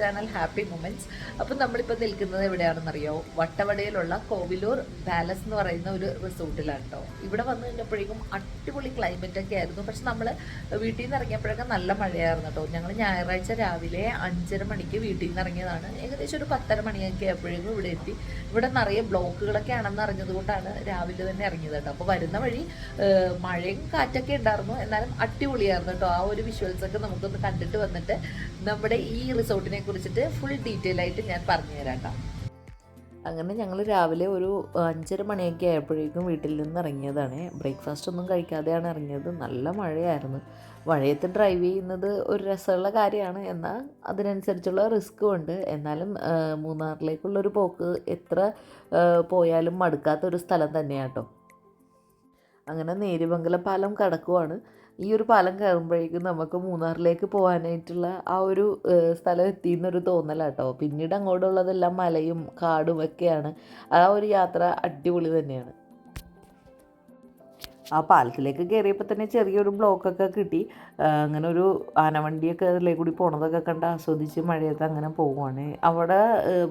Channel happy moments. അപ്പം നമ്മളിപ്പോൾ നിൽക്കുന്നത് എവിടെയാണെന്നറിയോ? വട്ടവടയിലുള്ള കോവിലൂർ പാലസ് എന്ന് പറയുന്ന ഒരു റിസോർട്ടിലാണ് കേട്ടോ. ഇവിടെ വന്നു കഴിഞ്ഞപ്പോഴേക്കും അടിപൊളി ക്ലൈമറ്റ് ഒക്കെ ആയിരുന്നു. പക്ഷെ നമ്മൾ വീട്ടിൽ നിന്ന് ഇറങ്ങിയപ്പോഴൊക്കെ നല്ല മഴയായിരുന്നു കേട്ടോ. ഞങ്ങൾ ഞായറാഴ്ച രാവിലെ 5:30 മണിക്ക് വീട്ടിൽ നിന്ന് ഇറങ്ങിയതാണ്. ഏകദേശം ഒരു 10:30 മണിയൊക്കെ ആയപ്പോഴേക്കും ഇവിടെ എത്തി. ഇവിടെ നിറയെ ബ്ലോക്കുകളൊക്കെ ആണെന്ന് അറിഞ്ഞതുകൊണ്ടാണ് രാവിലെ തന്നെ ഇറങ്ങിയത് കേട്ടോ. അപ്പോൾ വരുന്ന വഴി മഴയും കാറ്റൊക്കെ ഉണ്ടായിരുന്നു, എന്നാലും അടിപൊളിയായിരുന്നു കേട്ടോ. ആ ഒരു വിഷ്വൽസ് ഒക്കെ നമുക്കൊന്ന് കണ്ടിട്ട് വന്നിട്ട് നമ്മുടെ ഈ റിസോർട്ടിനെ കുറിച്ചിട്ട് ഫുൾ ഡീറ്റെയിൽ ആയിട്ട് ഞാൻ പറഞ്ഞു തരാം കേട്ടോ. അങ്ങനെ ഞങ്ങൾ രാവിലെ ഒരു 5:30 മണിയൊക്കെ ആയപ്പോഴേക്കും വീട്ടിൽ നിന്ന് ഇറങ്ങിയതാണ്. ബ്രേക്ക്ഫാസ്റ്റ് ഒന്നും കഴിക്കാതെയാണ് ഇറങ്ങിയത്. നല്ല മഴയായിരുന്നു. മഴയത്ത് ഡ്രൈവ് ചെയ്യുന്നത് ഒരു രസമുള്ള കാര്യമാണ്, എന്നാൽ അതിനനുസരിച്ചുള്ള റിസ്ക്കും ഉണ്ട്. എന്നാലും മൂന്നാറിലേക്കുള്ളൊരു പോക്ക് എത്ര പോയാലും മടുക്കാത്തൊരു സ്ഥലം തന്നെയാണ് കേട്ടോ. അങ്ങനെ നേര്യമംഗലം പാലം കടക്കുവാണ്. ഈ ഒരു പാലം കയറുമ്പോഴേക്കും നമുക്ക് മൂന്നാറിലേക്ക് പോകാനായിട്ടുള്ള ആ ഒരു സ്ഥലം എത്തിയെന്നൊരു തോന്നലാട്ടോ. പിന്നീട് അങ്ങോട്ടുള്ളതെല്ലാം മലയും കാടും ഒക്കെയാണ്. ആ ഒരു യാത്ര അടിപൊളി തന്നെയാണ്. ആ പാലത്തിലേക്ക് കയറിയപ്പോൾ തന്നെ ചെറിയൊരു ബ്ലോക്കൊക്കെ കിട്ടി. അങ്ങനെ ഒരു ആനവണ്ടിയൊക്കെ അതിലേക്ക് കൂടി പോണതൊക്കെ കണ്ട് ആസ്വദിച്ച് മഴയത്ത് അങ്ങനെ പോവുകയാണ്. അവിടെ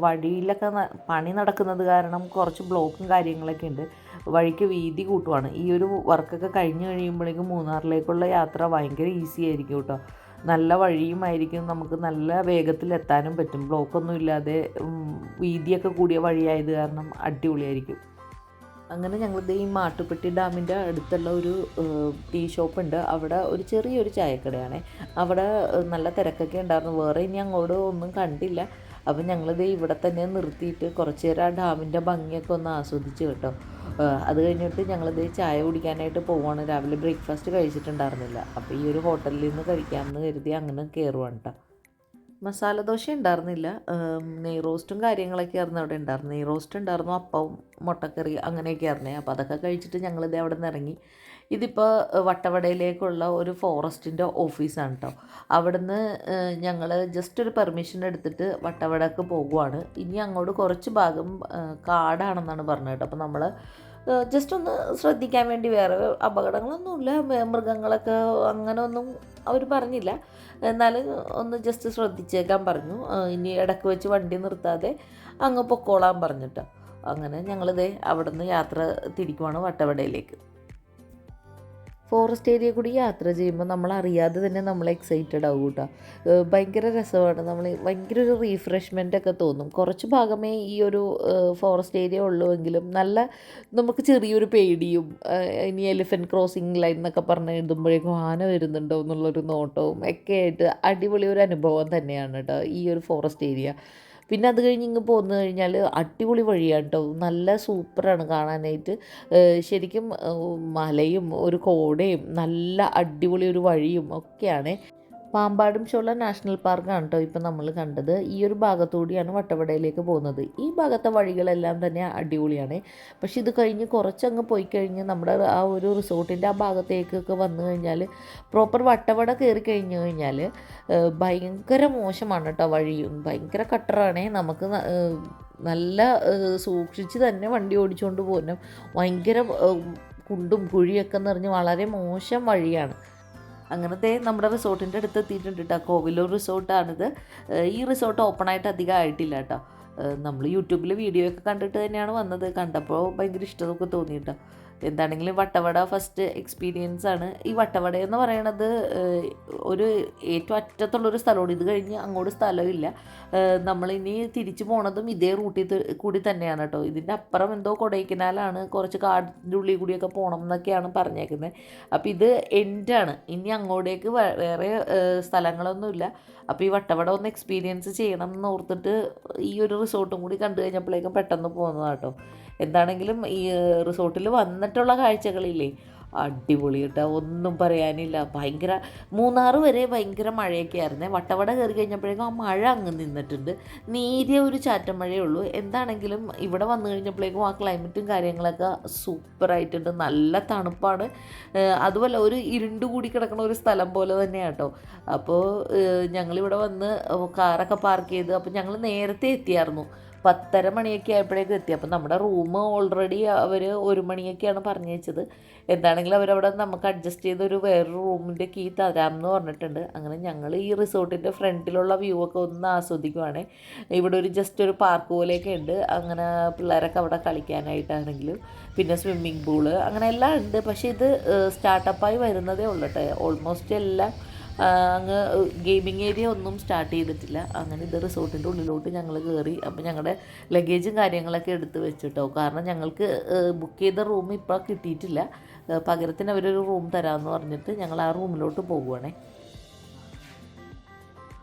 വഴിയിലൊക്കെ പണി നടക്കുന്നത് കാരണം കുറച്ച് ബ്ലോക്കും കാര്യങ്ങളൊക്കെ ഉണ്ട്. വഴിക്ക് വീതി കൂട്ടുവാണ്. ഈ ഒരു വർക്കൊക്കെ കഴിഞ്ഞ് കഴിയുമ്പോഴേക്കും മൂന്നാറിലേക്കുള്ള യാത്ര ഭയങ്കര ഈസി ആയിരിക്കും കേട്ടോ. നല്ല വഴിയുമായിരിക്കും, നമുക്ക് നല്ല വേഗത്തിലെത്താനും പറ്റും. ബ്ലോക്കൊന്നും ഇല്ലാതെ വീതിയൊക്കെ കൂടിയ വഴിയായത് കാരണം അടിപൊളിയായിരിക്കും. അങ്ങനെ ഞങ്ങളിത് ഈ മാട്ടുപ്പെട്ടി ഡാമിൻ്റെ അടുത്തുള്ള ഒരു ടീ ഷോപ്പുണ്ട്. അവിടെ ഒരു ചെറിയൊരു ചായക്കടയാണ്. അവിടെ നല്ല തിരക്കൊക്കെ ഉണ്ടായിരുന്നു. വേറെ ഇനി അങ്ങോട്ട് ഒന്നും കണ്ടില്ല. അപ്പം ഞങ്ങളിത് ഇവിടെ തന്നെ നിർത്തിയിട്ട് കുറച്ച് നേരം ആ ഡാമിൻ്റെ ഭംഗിയൊക്കെ ഒന്ന് ആസ്വദിച്ച് കേട്ടോ. അത് കഴിഞ്ഞിട്ട് ഞങ്ങളിത് ചായ കുടിക്കാനായിട്ട് പോവുകയാണ്. രാവിലെ ബ്രേക്ക്ഫാസ്റ്റ് കഴിച്ചിട്ടുണ്ടായിരുന്നില്ല. അപ്പോൾ ഈ ഒരു ഹോട്ടലിൽ നിന്ന് കഴിക്കാമെന്ന് കരുതി അങ്ങനെ കയറുവാണ് കേട്ടോ. മസാല ദോശ ഉണ്ടായിരുന്നില്ല, നെയ് റോസ്റ്റും കാര്യങ്ങളൊക്കെ ആയിരുന്നു അവിടെ ഉണ്ടായിരുന്നു. നെയ് റോസ്റ്റ് ഉണ്ടായിരുന്നു, അപ്പവും മുട്ടക്കറി അങ്ങനെയൊക്കെ ആയിരുന്നേ. അപ്പോൾ അതൊക്കെ കഴിച്ചിട്ട് ഞങ്ങളിത് അവിടെ നിന്ന് ഇറങ്ങി. ഇതിപ്പോൾ വട്ടവടയിലേക്കുള്ള ഒരു ഫോറസ്റ്റിൻ്റെ ഓഫീസാണ് കേട്ടോ. അവിടുന്ന് ഞങ്ങൾ ജസ്റ്റ് ഒരു പെർമിഷൻ എടുത്തിട്ട് വട്ടവടക്ക് പോകുവാണ്. ഇനി അങ്ങോട്ട് കുറച്ച് ഭാഗം കാടാണെന്നാണ് പറഞ്ഞത് കേട്ടോ. അപ്പോൾ നമ്മൾ ജസ്റ്റ് ഒന്ന് ശ്രദ്ധിക്കാൻ വേണ്ടി, വേറെ അപകടങ്ങളൊന്നുമില്ല, മൃഗങ്ങളൊക്കെ അങ്ങനെ ഒന്നും അവർ പറഞ്ഞില്ല, എന്നാലും ഒന്ന് ജസ്റ്റ് ശ്രദ്ധിച്ചേക്കാൻ പറഞ്ഞു. ഇനി ഇടയ്ക്ക് വെച്ച് വണ്ടി നിർത്താതെ അങ്ങ് പൊക്കോളാൻ പറഞ്ഞിട്ടോ. അങ്ങനെ ഞങ്ങളിതേ അവിടെ നിന്ന് യാത്ര തിരിക്കുവാണ് വട്ടവടയിലേക്ക്. ഫോറസ്റ്റ് ഏരിയ കൂടി യാത്ര ചെയ്യുമ്പോൾ നമ്മൾ അറിയാതെ തന്നെ നമ്മൾ എക്സൈറ്റഡ് ആവും കേട്ടോ. ഭയങ്കര രസമാണ്. നമ്മൾ ഭയങ്കര ഒരു റീഫ്രഷ്മെൻ്റ് ഒക്കെ തോന്നും. കുറച്ച് ഭാഗമേ ഈ ഒരു ഫോറസ്റ്റ് ഏരിയ ഉള്ളുവെങ്കിലും നല്ല നമുക്ക് ചെറിയൊരു പേടിയും, ഇനി എലിഫൻറ്റ് ക്രോസിങ് ലൈൻ എന്നൊക്കെ പറഞ്ഞ് എഴുതുമ്പോഴേക്കും ആന വരുന്നുണ്ടോ എന്നുള്ളൊരു നോട്ടവും ഒക്കെ ആയിട്ട് അടിപൊളി ഒരു അനുഭവം തന്നെയാണ് കേട്ടോ ഈ ഒരു ഫോറസ്റ്റ് ഏരിയ. പിന്നെ അത് കഴിഞ്ഞ് ഇങ്ങ് പോന്നു കഴിഞ്ഞാൽ അടിപൊളി വഴിയാണ് കേട്ടോ. നല്ല സൂപ്പറാണ് കാണാനായിട്ട്. ശരിക്കും മലയും ഒരു കോടയും നല്ല അടിപൊളി ഒരു വഴിയും ഒക്കെയാണ്. പാമ്പാടും ചോല നാഷണൽ പാർക്കാണ് കേട്ടോ ഇപ്പം നമ്മൾ കണ്ടത്. ഈ ഒരു ഭാഗത്തുകൂടിയാണ് വട്ടവടയിലേക്ക് പോകുന്നത്. ഈ ഭാഗത്തെ വഴികളെല്ലാം തന്നെ അടിപൊളിയാണ്. പക്ഷെ ഇത് കഴിഞ്ഞ് കുറച്ചങ്ങ് പോയി കഴിഞ്ഞ് നമ്മുടെ ആ ഒരു റിസോർട്ടിൻ്റെ ആ ഭാഗത്തേക്കൊക്കെ വന്നു കഴിഞ്ഞാൽ, പ്രോപ്പർ വട്ടവട കയറി കഴിഞ്ഞ് കഴിഞ്ഞാൽ ഭയങ്കര മോശമാണ് കേട്ടോ. വഴിയും ഭയങ്കര കട്ടറാണേ. നമുക്ക് നല്ല സൂക്ഷിച്ച് തന്നെ വണ്ടി ഓടിച്ചുകൊണ്ട് പോകാനും, ഭയങ്കര കുണ്ടും കുഴിയൊക്കെ നിറഞ്ഞ് വളരെ മോശം വഴിയാണ്. അങ്ങനത്തെ നമ്മുടെ റിസോർട്ടിൻ്റെ അടുത്ത് എത്തിയിട്ടുണ്ട് കേട്ടോ. കോവിലൂർ റിസോർട്ടാണിത്. ഈ റിസോർട്ട് ഓപ്പണായിട്ട് അധികം ആയിട്ടില്ല കേട്ടോ. നമ്മൾ യൂട്യൂബിൽ വീഡിയോ ഒക്കെ കണ്ടിട്ട് തന്നെയാണ് വന്നത്. കണ്ടപ്പോൾ ഭയങ്കര ഇഷ്ടമൊക്കെ തോന്നി കേട്ടോ. എന്താണെങ്കിലും വട്ടവട ഫസ്റ്റ് എക്സ്പീരിയൻസ് ആണ്. ഈ വട്ടവട എന്ന് പറയണത് ഒരു ഏറ്റവും അറ്റത്തുള്ളൊരു സ്ഥലമാണ്. ഇത് കഴിഞ്ഞ് അങ്ങോട്ട് സ്ഥലമില്ല. നമ്മളിനി തിരിച്ചു പോണതും ഇതേ റൂട്ടിൽ കൂടി തന്നെയാണ് കേട്ടോ. ഇതിൻ്റെ അപ്പുറം എന്തോ കൊടൈക്കനാലാണ്, കുറച്ച് കാടിൻ്റെ ഉള്ളിൽ കൂടിയൊക്കെ പോകണം എന്നൊക്കെയാണ് പറഞ്ഞേക്കുന്നത്. അപ്പോൾ ഇത് എൻഡാണ്. ഇനി അങ്ങോട്ടേക്ക് വേറെ സ്ഥലങ്ങളൊന്നുമില്ല. അപ്പോൾ ഈ വട്ടവട ഒന്ന് എക്സ്പീരിയൻസ് ചെയ്യണം എന്ന് ഓർത്തിട്ട് ഈ ഒരു റിസോർട്ടും കൂടി കണ്ടു കഴിഞ്ഞപ്പോഴേക്കും പെട്ടെന്ന് പോകുന്നതാണ് കേട്ടോ. എന്താണെങ്കിലും ഈ റിസോർട്ടിൽ വന്നിട്ടുള്ള കാഴ്ചകളില്ലേ, അടിപൊളി കേട്ടോ. ഒന്നും പറയാനില്ല. ഭയങ്കര മൂന്നാറ് വരെ ഭയങ്കര മഴയൊക്കെ ആയിരുന്നേ. വട്ടവട കയറി കഴിഞ്ഞപ്പോഴേക്കും ആ മഴ അങ്ങ് നിന്നിട്ടുണ്ട്. നേരിയ ഒരു ചാറ്റം മഴയേ ഉള്ളൂ. എന്താണെങ്കിലും ഇവിടെ വന്നു കഴിഞ്ഞപ്പോഴേക്കും ആ ക്ലൈമറ്റും കാര്യങ്ങളൊക്കെ സൂപ്പറായിട്ടുണ്ട്. നല്ല തണുപ്പാണ്. അതുപോലെ ഒരു ഇരുണ്ട് കൂടി കിടക്കുന്ന ഒരു സ്ഥലം പോലെ തന്നെയാണ് കേട്ടോ. അപ്പോൾ ഞങ്ങളിവിടെ വന്ന് കാറൊക്കെ പാർക്ക് ചെയ്ത്, അപ്പോൾ ഞങ്ങൾ നേരത്തെ എത്തിയായിരുന്നു. 10:30 മണിയൊക്കെ ആയപ്പോഴേക്കും എത്തി. അപ്പം നമ്മുടെ റൂം ഓൾറെഡി അവർ 1 മണിയൊക്കെയാണ് പറഞ്ഞു വെച്ചത്. എന്താണെങ്കിലും അവരവിടെ നമുക്ക് അഡ്ജസ്റ്റ് ചെയ്തൊരു വേറൊരു റൂമിൻ്റെ കീ തരാമെന്ന് പറഞ്ഞിട്ടുണ്ട്. അങ്ങനെ ഞങ്ങൾ ഈ റിസോർട്ടിൻ്റെ ഫ്രണ്ടിലുള്ള വ്യൂ ഒക്കെ ഒന്ന് ആസ്വദിക്കുവാണ്. ഇവിടെ ഒരു ജസ്റ്റ് ഒരു പാർക്ക് പോലെയൊക്കെ ഉണ്ട്. അങ്ങനെ പിള്ളേരൊക്കെ അവിടെ കളിക്കാനായിട്ടാണെങ്കിലും പിന്നെ സ്വിമ്മിംഗ് പൂള് അങ്ങനെ എല്ലാം ഉണ്ട്. പക്ഷേ ഇത് സ്റ്റാർട്ടപ്പായി വരുന്നതേ ഉള്ളൂ കേട്ടോ. ഓൾമോസ്റ്റ് എല്ലാം അങ്ങ് ഗെയിമിംഗ് ഏരിയ ഒന്നും സ്റ്റാർട്ട് ചെയ്തിട്ടില്ല. അങ്ങനെ ഇത് റിസോർട്ടിൻ്റെ ഉള്ളിലോട്ട് ഞങ്ങൾ കയറി. അപ്പോൾ ഞങ്ങളുടെ ലഗേജും കാര്യങ്ങളൊക്കെ എടുത്ത് വെച്ചിട്ടോ, കാരണം ഞങ്ങൾക്ക് ബുക്ക് ചെയ്ത റൂം ഇപ്പോൾ കിട്ടിയിട്ടില്ല. പകരത്തിന് അവരൊരു റൂം തരാമെന്ന് പറഞ്ഞിട്ട് ഞങ്ങൾ ആ റൂമിലോട്ട് പോകുവാണേ.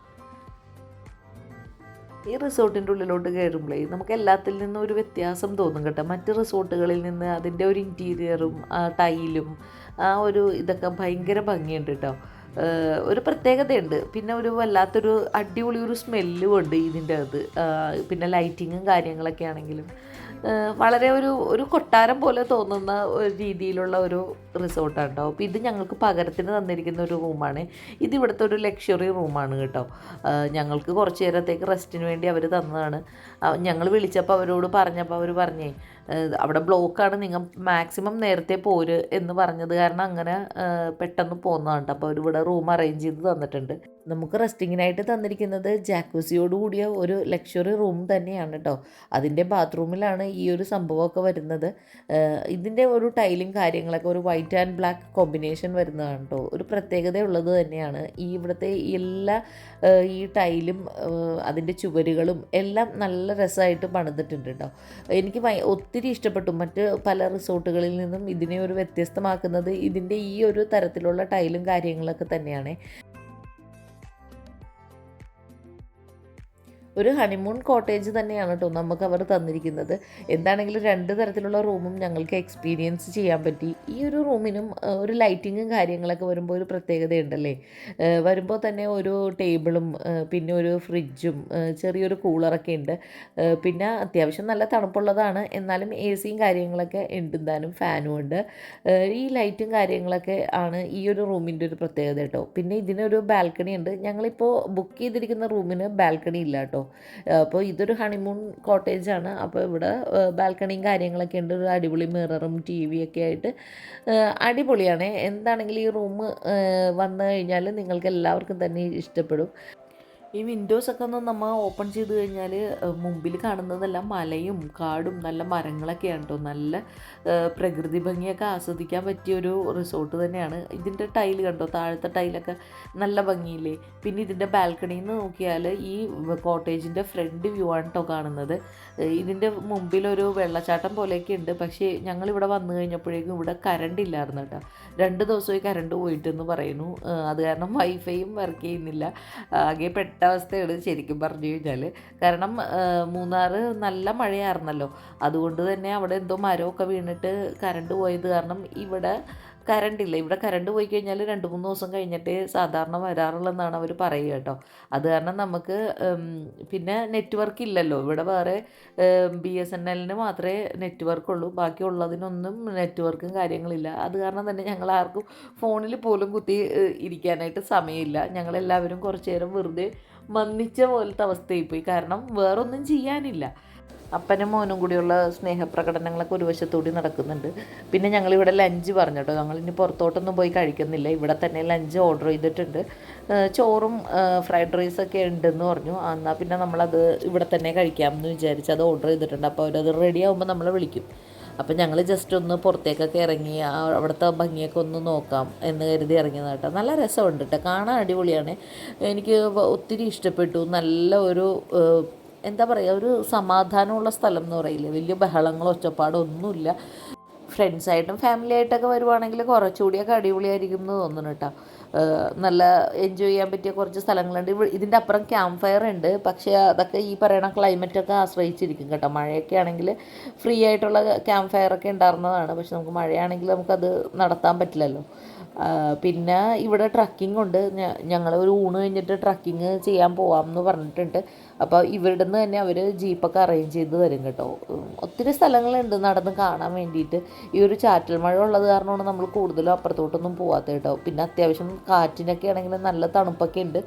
ഈ റിസോർട്ടിൻ്റെ ഉള്ളിലോട്ട് കയറുമ്പോഴേ നമുക്ക് എല്ലാത്തിൽ നിന്നും ഒരു വ്യത്യാസം തോന്നും കേട്ടോ. മറ്റ് റിസോർട്ടുകളിൽ നിന്ന് അതിൻ്റെ ഒരു ഇൻറ്റീരിയറും ടൈലും ആ ഒരു ഇതൊക്കെ ഭയങ്കര ഭംഗിയുണ്ട് കേട്ടോ. ഒരു പ്രത്യേകതയുണ്ട്. പിന്നെ ഒരു വല്ലാത്തൊരു അടിപൊളി ഒരു സ്മെല്ലും ഉണ്ട് ഇതിൻ്റെ അകത്ത്. പിന്നെ ലൈറ്റിങ്ങും കാര്യങ്ങളൊക്കെ ആണെങ്കിലും വളരെ ഒരു കൊട്ടാരം പോലെ തോന്നുന്ന ഒരു രീതിയിലുള്ള ഒരു റിസോർട്ടാണ് കേട്ടോ. അപ്പോൾ ഇത് ഞങ്ങൾക്ക് പകരത്തിന് തന്നിരിക്കുന്ന ഒരു റൂമാണ്. ഇതിവിടുത്തെ ഒരു ലക്ഷറി റൂമാണ് കേട്ടോ. ഞങ്ങൾക്ക് കുറച്ച് നേരത്തേക്ക് റെസ്റ്റിന് വേണ്ടി അവർ തന്നതാണ്. ഞങ്ങൾ വിളിച്ചപ്പോൾ അവരോട് പറഞ്ഞപ്പോൾ അവർ പറഞ്ഞേ അവിടെ ബ്ലോക്കാണ്, നിങ്ങൾ മാക്സിമം നേരത്തെ പോര് എന്ന് പറഞ്ഞത് കാരണം അങ്ങനെ പെട്ടെന്ന് പോകുന്നതാണ്. അപ്പോൾ അവരിവിടെ റൂം അറേഞ്ച് ചെയ്ത് തന്നിട്ടുണ്ട്. നമുക്ക് റെസ്റ്റിങ്ങിനായിട്ട് തന്നിരിക്കുന്നത് ജാക്കൂസിയോട് കൂടിയ ഒരു ലക്ഷറി റൂം തന്നെയാണ് കേട്ടോ. അതിൻ്റെ ബാത്റൂമിലാണ് ഈ ഒരു സംഭവമൊക്കെ വരുന്നത്. ഇതിൻ്റെ ഒരു ടൈലും കാര്യങ്ങളൊക്കെ ഒരു വൈറ്റ് ആൻഡ് ബ്ലാക്ക് കോമ്പിനേഷൻ വരുന്നതാണ് കേട്ടോ. ഒരു പ്രത്യേകത ഉള്ളത് തന്നെയാണ്. ഈ ഇവിടുത്തെ എല്ലാ ഈ ടൈലും അതിൻ്റെ ചുവരുകളും എല്ലാം നല്ല രസമായിട്ട് പണിതിട്ടുണ്ട് കേട്ടോ. എനിക്ക് ഒത്തിരി ഇഷ്ടപ്പെട്ടു. മറ്റ് പല റിസോർട്ടുകളിൽ നിന്നും ഇതിനെ ഒരു വ്യത്യസ്തമാക്കുന്നത് ഇതിൻ്റെ ഈ ഒരു തരത്തിലുള്ള ടൈലും കാര്യങ്ങളൊക്കെ തന്നെയാണ്. ഒരു ഹണിമൂൺ കോട്ടേജ് തന്നെയാണ് കേട്ടോ നമുക്ക് അവർ തന്നിരിക്കുന്നത്. എന്താണെങ്കിലും 2 തരത്തിലുള്ള റൂമും ഞങ്ങൾക്ക് എക്സ്പീരിയൻസ് ചെയ്യാൻ പറ്റി. ഈ ഒരു റൂമിനും ഒരു ലൈറ്റിങ്ങും കാര്യങ്ങളൊക്കെ വരുമ്പോൾ ഒരു പ്രത്യേകതയുണ്ടല്ലേ. വരുമ്പോൾ തന്നെ ഒരു ടേബിളും പിന്നെ ഒരു ഫ്രിഡ്ജും ചെറിയൊരു കൂളറൊക്കെ ഉണ്ട്. പിന്നെ അത്യാവശ്യം നല്ല തണുപ്പുള്ളതാണ്, എന്നാലും എ സിയും കാര്യങ്ങളൊക്കെ ഉണ്ട്, എന്തായാലും ഫാനും ഉണ്ട്. ഈ ലൈറ്റും കാര്യങ്ങളൊക്കെ ആണ് ഈ ഒരു റൂമിൻ്റെ ഒരു പ്രത്യേകത കേട്ടോ. പിന്നെ ഇതിനൊരു ബാൽക്കണി ഉണ്ട്. ഞങ്ങളിപ്പോൾ ബുക്ക് ചെയ്തിരിക്കുന്ന റൂമിന് ബാൽക്കണി ഇല്ല കേട്ടോ. അപ്പോൾ ഇതൊരു ഹണിമൂൺ കോട്ടേജാണ്. അപ്പോൾ ഇവിടെ ബാൽക്കണിയും കാര്യങ്ങളൊക്കെ ഉണ്ട്. ഒരു അടിപൊളി മിററും ടി വിയൊക്കെ ആയിട്ട് അടിപൊളിയാണ്. എന്താണെങ്കിലും ഈ റൂം വന്നു കഴിഞ്ഞാൽ നിങ്ങൾക്ക് എല്ലാവർക്കും തന്നെ ഇഷ്ടപ്പെടും. ഈ വിൻഡോസൊക്കെ ഒന്ന് നമ്മൾ ഓപ്പൺ ചെയ്ത് കഴിഞ്ഞാൽ മുമ്പിൽ കാണുന്നതെല്ലാം മലയും കാടും നല്ല മരങ്ങളൊക്കെയാണ് കേട്ടോ. നല്ല പ്രകൃതി ഭംഗിയൊക്കെ ആസ്വദിക്കാൻ പറ്റിയൊരു റിസോർട്ട് തന്നെയാണ്. ഇതിൻ്റെ ടൈല് കണ്ടോ, താഴത്തെ ടൈലൊക്കെ നല്ല ഭംഗിയില്ലേ. പിന്നെ ഇതിൻ്റെ ബാൽക്കണിയിൽ നിന്ന് നോക്കിയാൽ ഈ കോട്ടേജിൻ്റെ ഫ്രണ്ട് വ്യൂ ആണ് കേട്ടോ കാണുന്നത്. ഇതിൻ്റെ മുമ്പിലൊരു വെള്ളച്ചാട്ടം പോലെയൊക്കെ ഉണ്ട്. പക്ഷേ ഞങ്ങളിവിടെ വന്നു കഴിഞ്ഞപ്പോഴേക്കും ഇവിടെ കറണ്ട് ഇല്ലായിരുന്നു കേട്ടോ. 2 ദിവസമായി കറണ്ട് പോയിട്ടെന്ന് പറയുന്നു. അത് കാരണം വൈഫൈയും വർക്ക് ചെയ്യുന്നില്ല. ആകെ പെട്ട അവസ്ഥയാണ് ശരിക്കും പറഞ്ഞു കഴിഞ്ഞാൽ. കാരണം മൂന്നാർ നല്ല മഴയായിരുന്നല്ലോ. അതുകൊണ്ട് തന്നെ അവിടെ എന്തോ മരമൊക്കെ വീണിട്ട് കറണ്ട് പോയത് കാരണം ഇവിടെ കറണ്ടില്ല. ഇവിടെ കറണ്ട് പോയി കഴിഞ്ഞാൽ 2-3 ദിവസം കഴിഞ്ഞിട്ടേ സാധാരണ വരാറുള്ളതെന്നാണ് അവർ പറയുക കേട്ടോ. അത് കാരണം നമുക്ക് പിന്നെ നെറ്റ്വർക്ക് ഇല്ലല്ലോ. ഇവിടെ വേറെ BSNLന് മാത്രമേ നെറ്റ്വർക്ക് ഉള്ളൂ. ബാക്കിയുള്ളതിനൊന്നും നെറ്റ്വർക്കും കാര്യങ്ങളില്ല. അത് കാരണം തന്നെ ഞങ്ങൾ ആർക്കും ഫോണിൽ പോലും കുത്തി ഇരിക്കാനായിട്ട് സമയമില്ല. ഞങ്ങളെല്ലാവരും കുറച്ച് നേരം വെറുതെ മന്നിച്ച പോലത്തെ അവസ്ഥയായിപ്പോയി. കാരണം വേറൊന്നും ചെയ്യാനില്ല. അപ്പനും മോനും കൂടിയുള്ള സ്നേഹപ്രകടനങ്ങളൊക്കെ ഒരു വശത്തുകൂടി നടക്കുന്നുണ്ട്. പിന്നെ ഞങ്ങളിവിടെ ലഞ്ച് പറഞ്ഞു കേട്ടോ. ഞങ്ങളിനി പുറത്തോട്ടൊന്നും പോയി കഴിക്കുന്നില്ല. ഇവിടെ തന്നെ ലഞ്ച് ഓർഡർ ചെയ്തിട്ടുണ്ട്. ചോറും ഫ്രൈഡ് റൈസൊക്കെ ഉണ്ടെന്ന് പറഞ്ഞു. എന്നാൽ പിന്നെ നമ്മളത് ഇവിടെ തന്നെ കഴിക്കാമെന്ന് വിചാരിച്ച് അത് ഓർഡർ ചെയ്തിട്ടുണ്ട്. അപ്പോൾ അവരത് റെഡി ആകുമ്പോൾ നമ്മളെ വിളിക്കും. അപ്പം ഞങ്ങൾ ജസ്റ്റ് ഒന്ന് പുറത്തേക്കൊക്കെ ഇറങ്ങി അവിടുത്തെ ഭംഗിയൊക്കെ ഒന്ന് നോക്കാം എന്ന് കരുതി ഇറങ്ങിയതാണ് കേട്ടോ. നല്ല രസമുണ്ട് കേട്ടോ, കാണാൻ അടിപൊളിയാണ്. എനിക്ക് ഒത്തിരി ഇഷ്ടപ്പെട്ടു. നല്ല ഒരു എന്താ പറയുക, ഒരു സമാധാനമുള്ള സ്ഥലം എന്ന് പറയില്ലേ. വലിയ ബഹളങ്ങളോ ഒച്ചപ്പാടോ ഒന്നുമില്ല. ഫ്രണ്ട്സായിട്ടും ഫാമിലി ആയിട്ടൊക്കെ വരുവാണെങ്കിൽ കുറച്ചുകൂടിയൊക്കെ അടിപൊളിയായിരിക്കും എന്ന് തോന്നുന്നു കേട്ടോ. നല്ല എൻജോയ് ചെയ്യാൻ പറ്റിയ കുറച്ച് സ്ഥലങ്ങളുണ്ട്. ഇതിൻ്റെ അപ്പുറം ക്യാമ്പ് ഫയർ ഉണ്ട്. പക്ഷേ അതൊക്കെ ഈ പറയണ ക്ലൈമറ്റൊക്കെ ആശ്രയിച്ചിരിക്കും കേട്ടോ. മഴയൊക്കെ ആണെങ്കിൽ ഫ്രീ ആയിട്ടുള്ള ക്യാമ്പ് ഫയറൊക്കെ ഉണ്ടായിരുന്നതാണ്. പക്ഷെ നമുക്ക് മഴയാണെങ്കിൽ നമുക്കത് നടത്താൻ പറ്റില്ലല്ലോ. പിന്നെ ഇവിടെ ട്രക്കിംഗ് ഉണ്ട്. ഞങ്ങൾ ഒരു ഊണ് കഴിഞ്ഞിട്ട് ട്രക്കിങ് ചെയ്യാൻ പോകാമെന്ന് പറഞ്ഞിട്ടുണ്ട്. അപ്പോൾ ഇവരുടെ നിന്ന് തന്നെ അവർ ജീപ്പൊക്കെ അറേഞ്ച് ചെയ്ത് തരും കേട്ടോ. ഒത്തിരി സ്ഥലങ്ങളുണ്ട് നടന്ന് കാണാൻ വേണ്ടിയിട്ട്. ഈ ഒരു ചാറ്റൽ മഴ ഉള്ളത് കാരണമാണ് നമ്മൾ കൂടുതലും അപ്പുറത്തോട്ടൊന്നും പോകാത്തത് കേട്ടോ. പിന്നെ അത്യാവശ്യം കാറ്റിനൊക്കെ ആണെങ്കിൽ നല്ല തണുപ്പൊക്കെ ഉണ്ട്.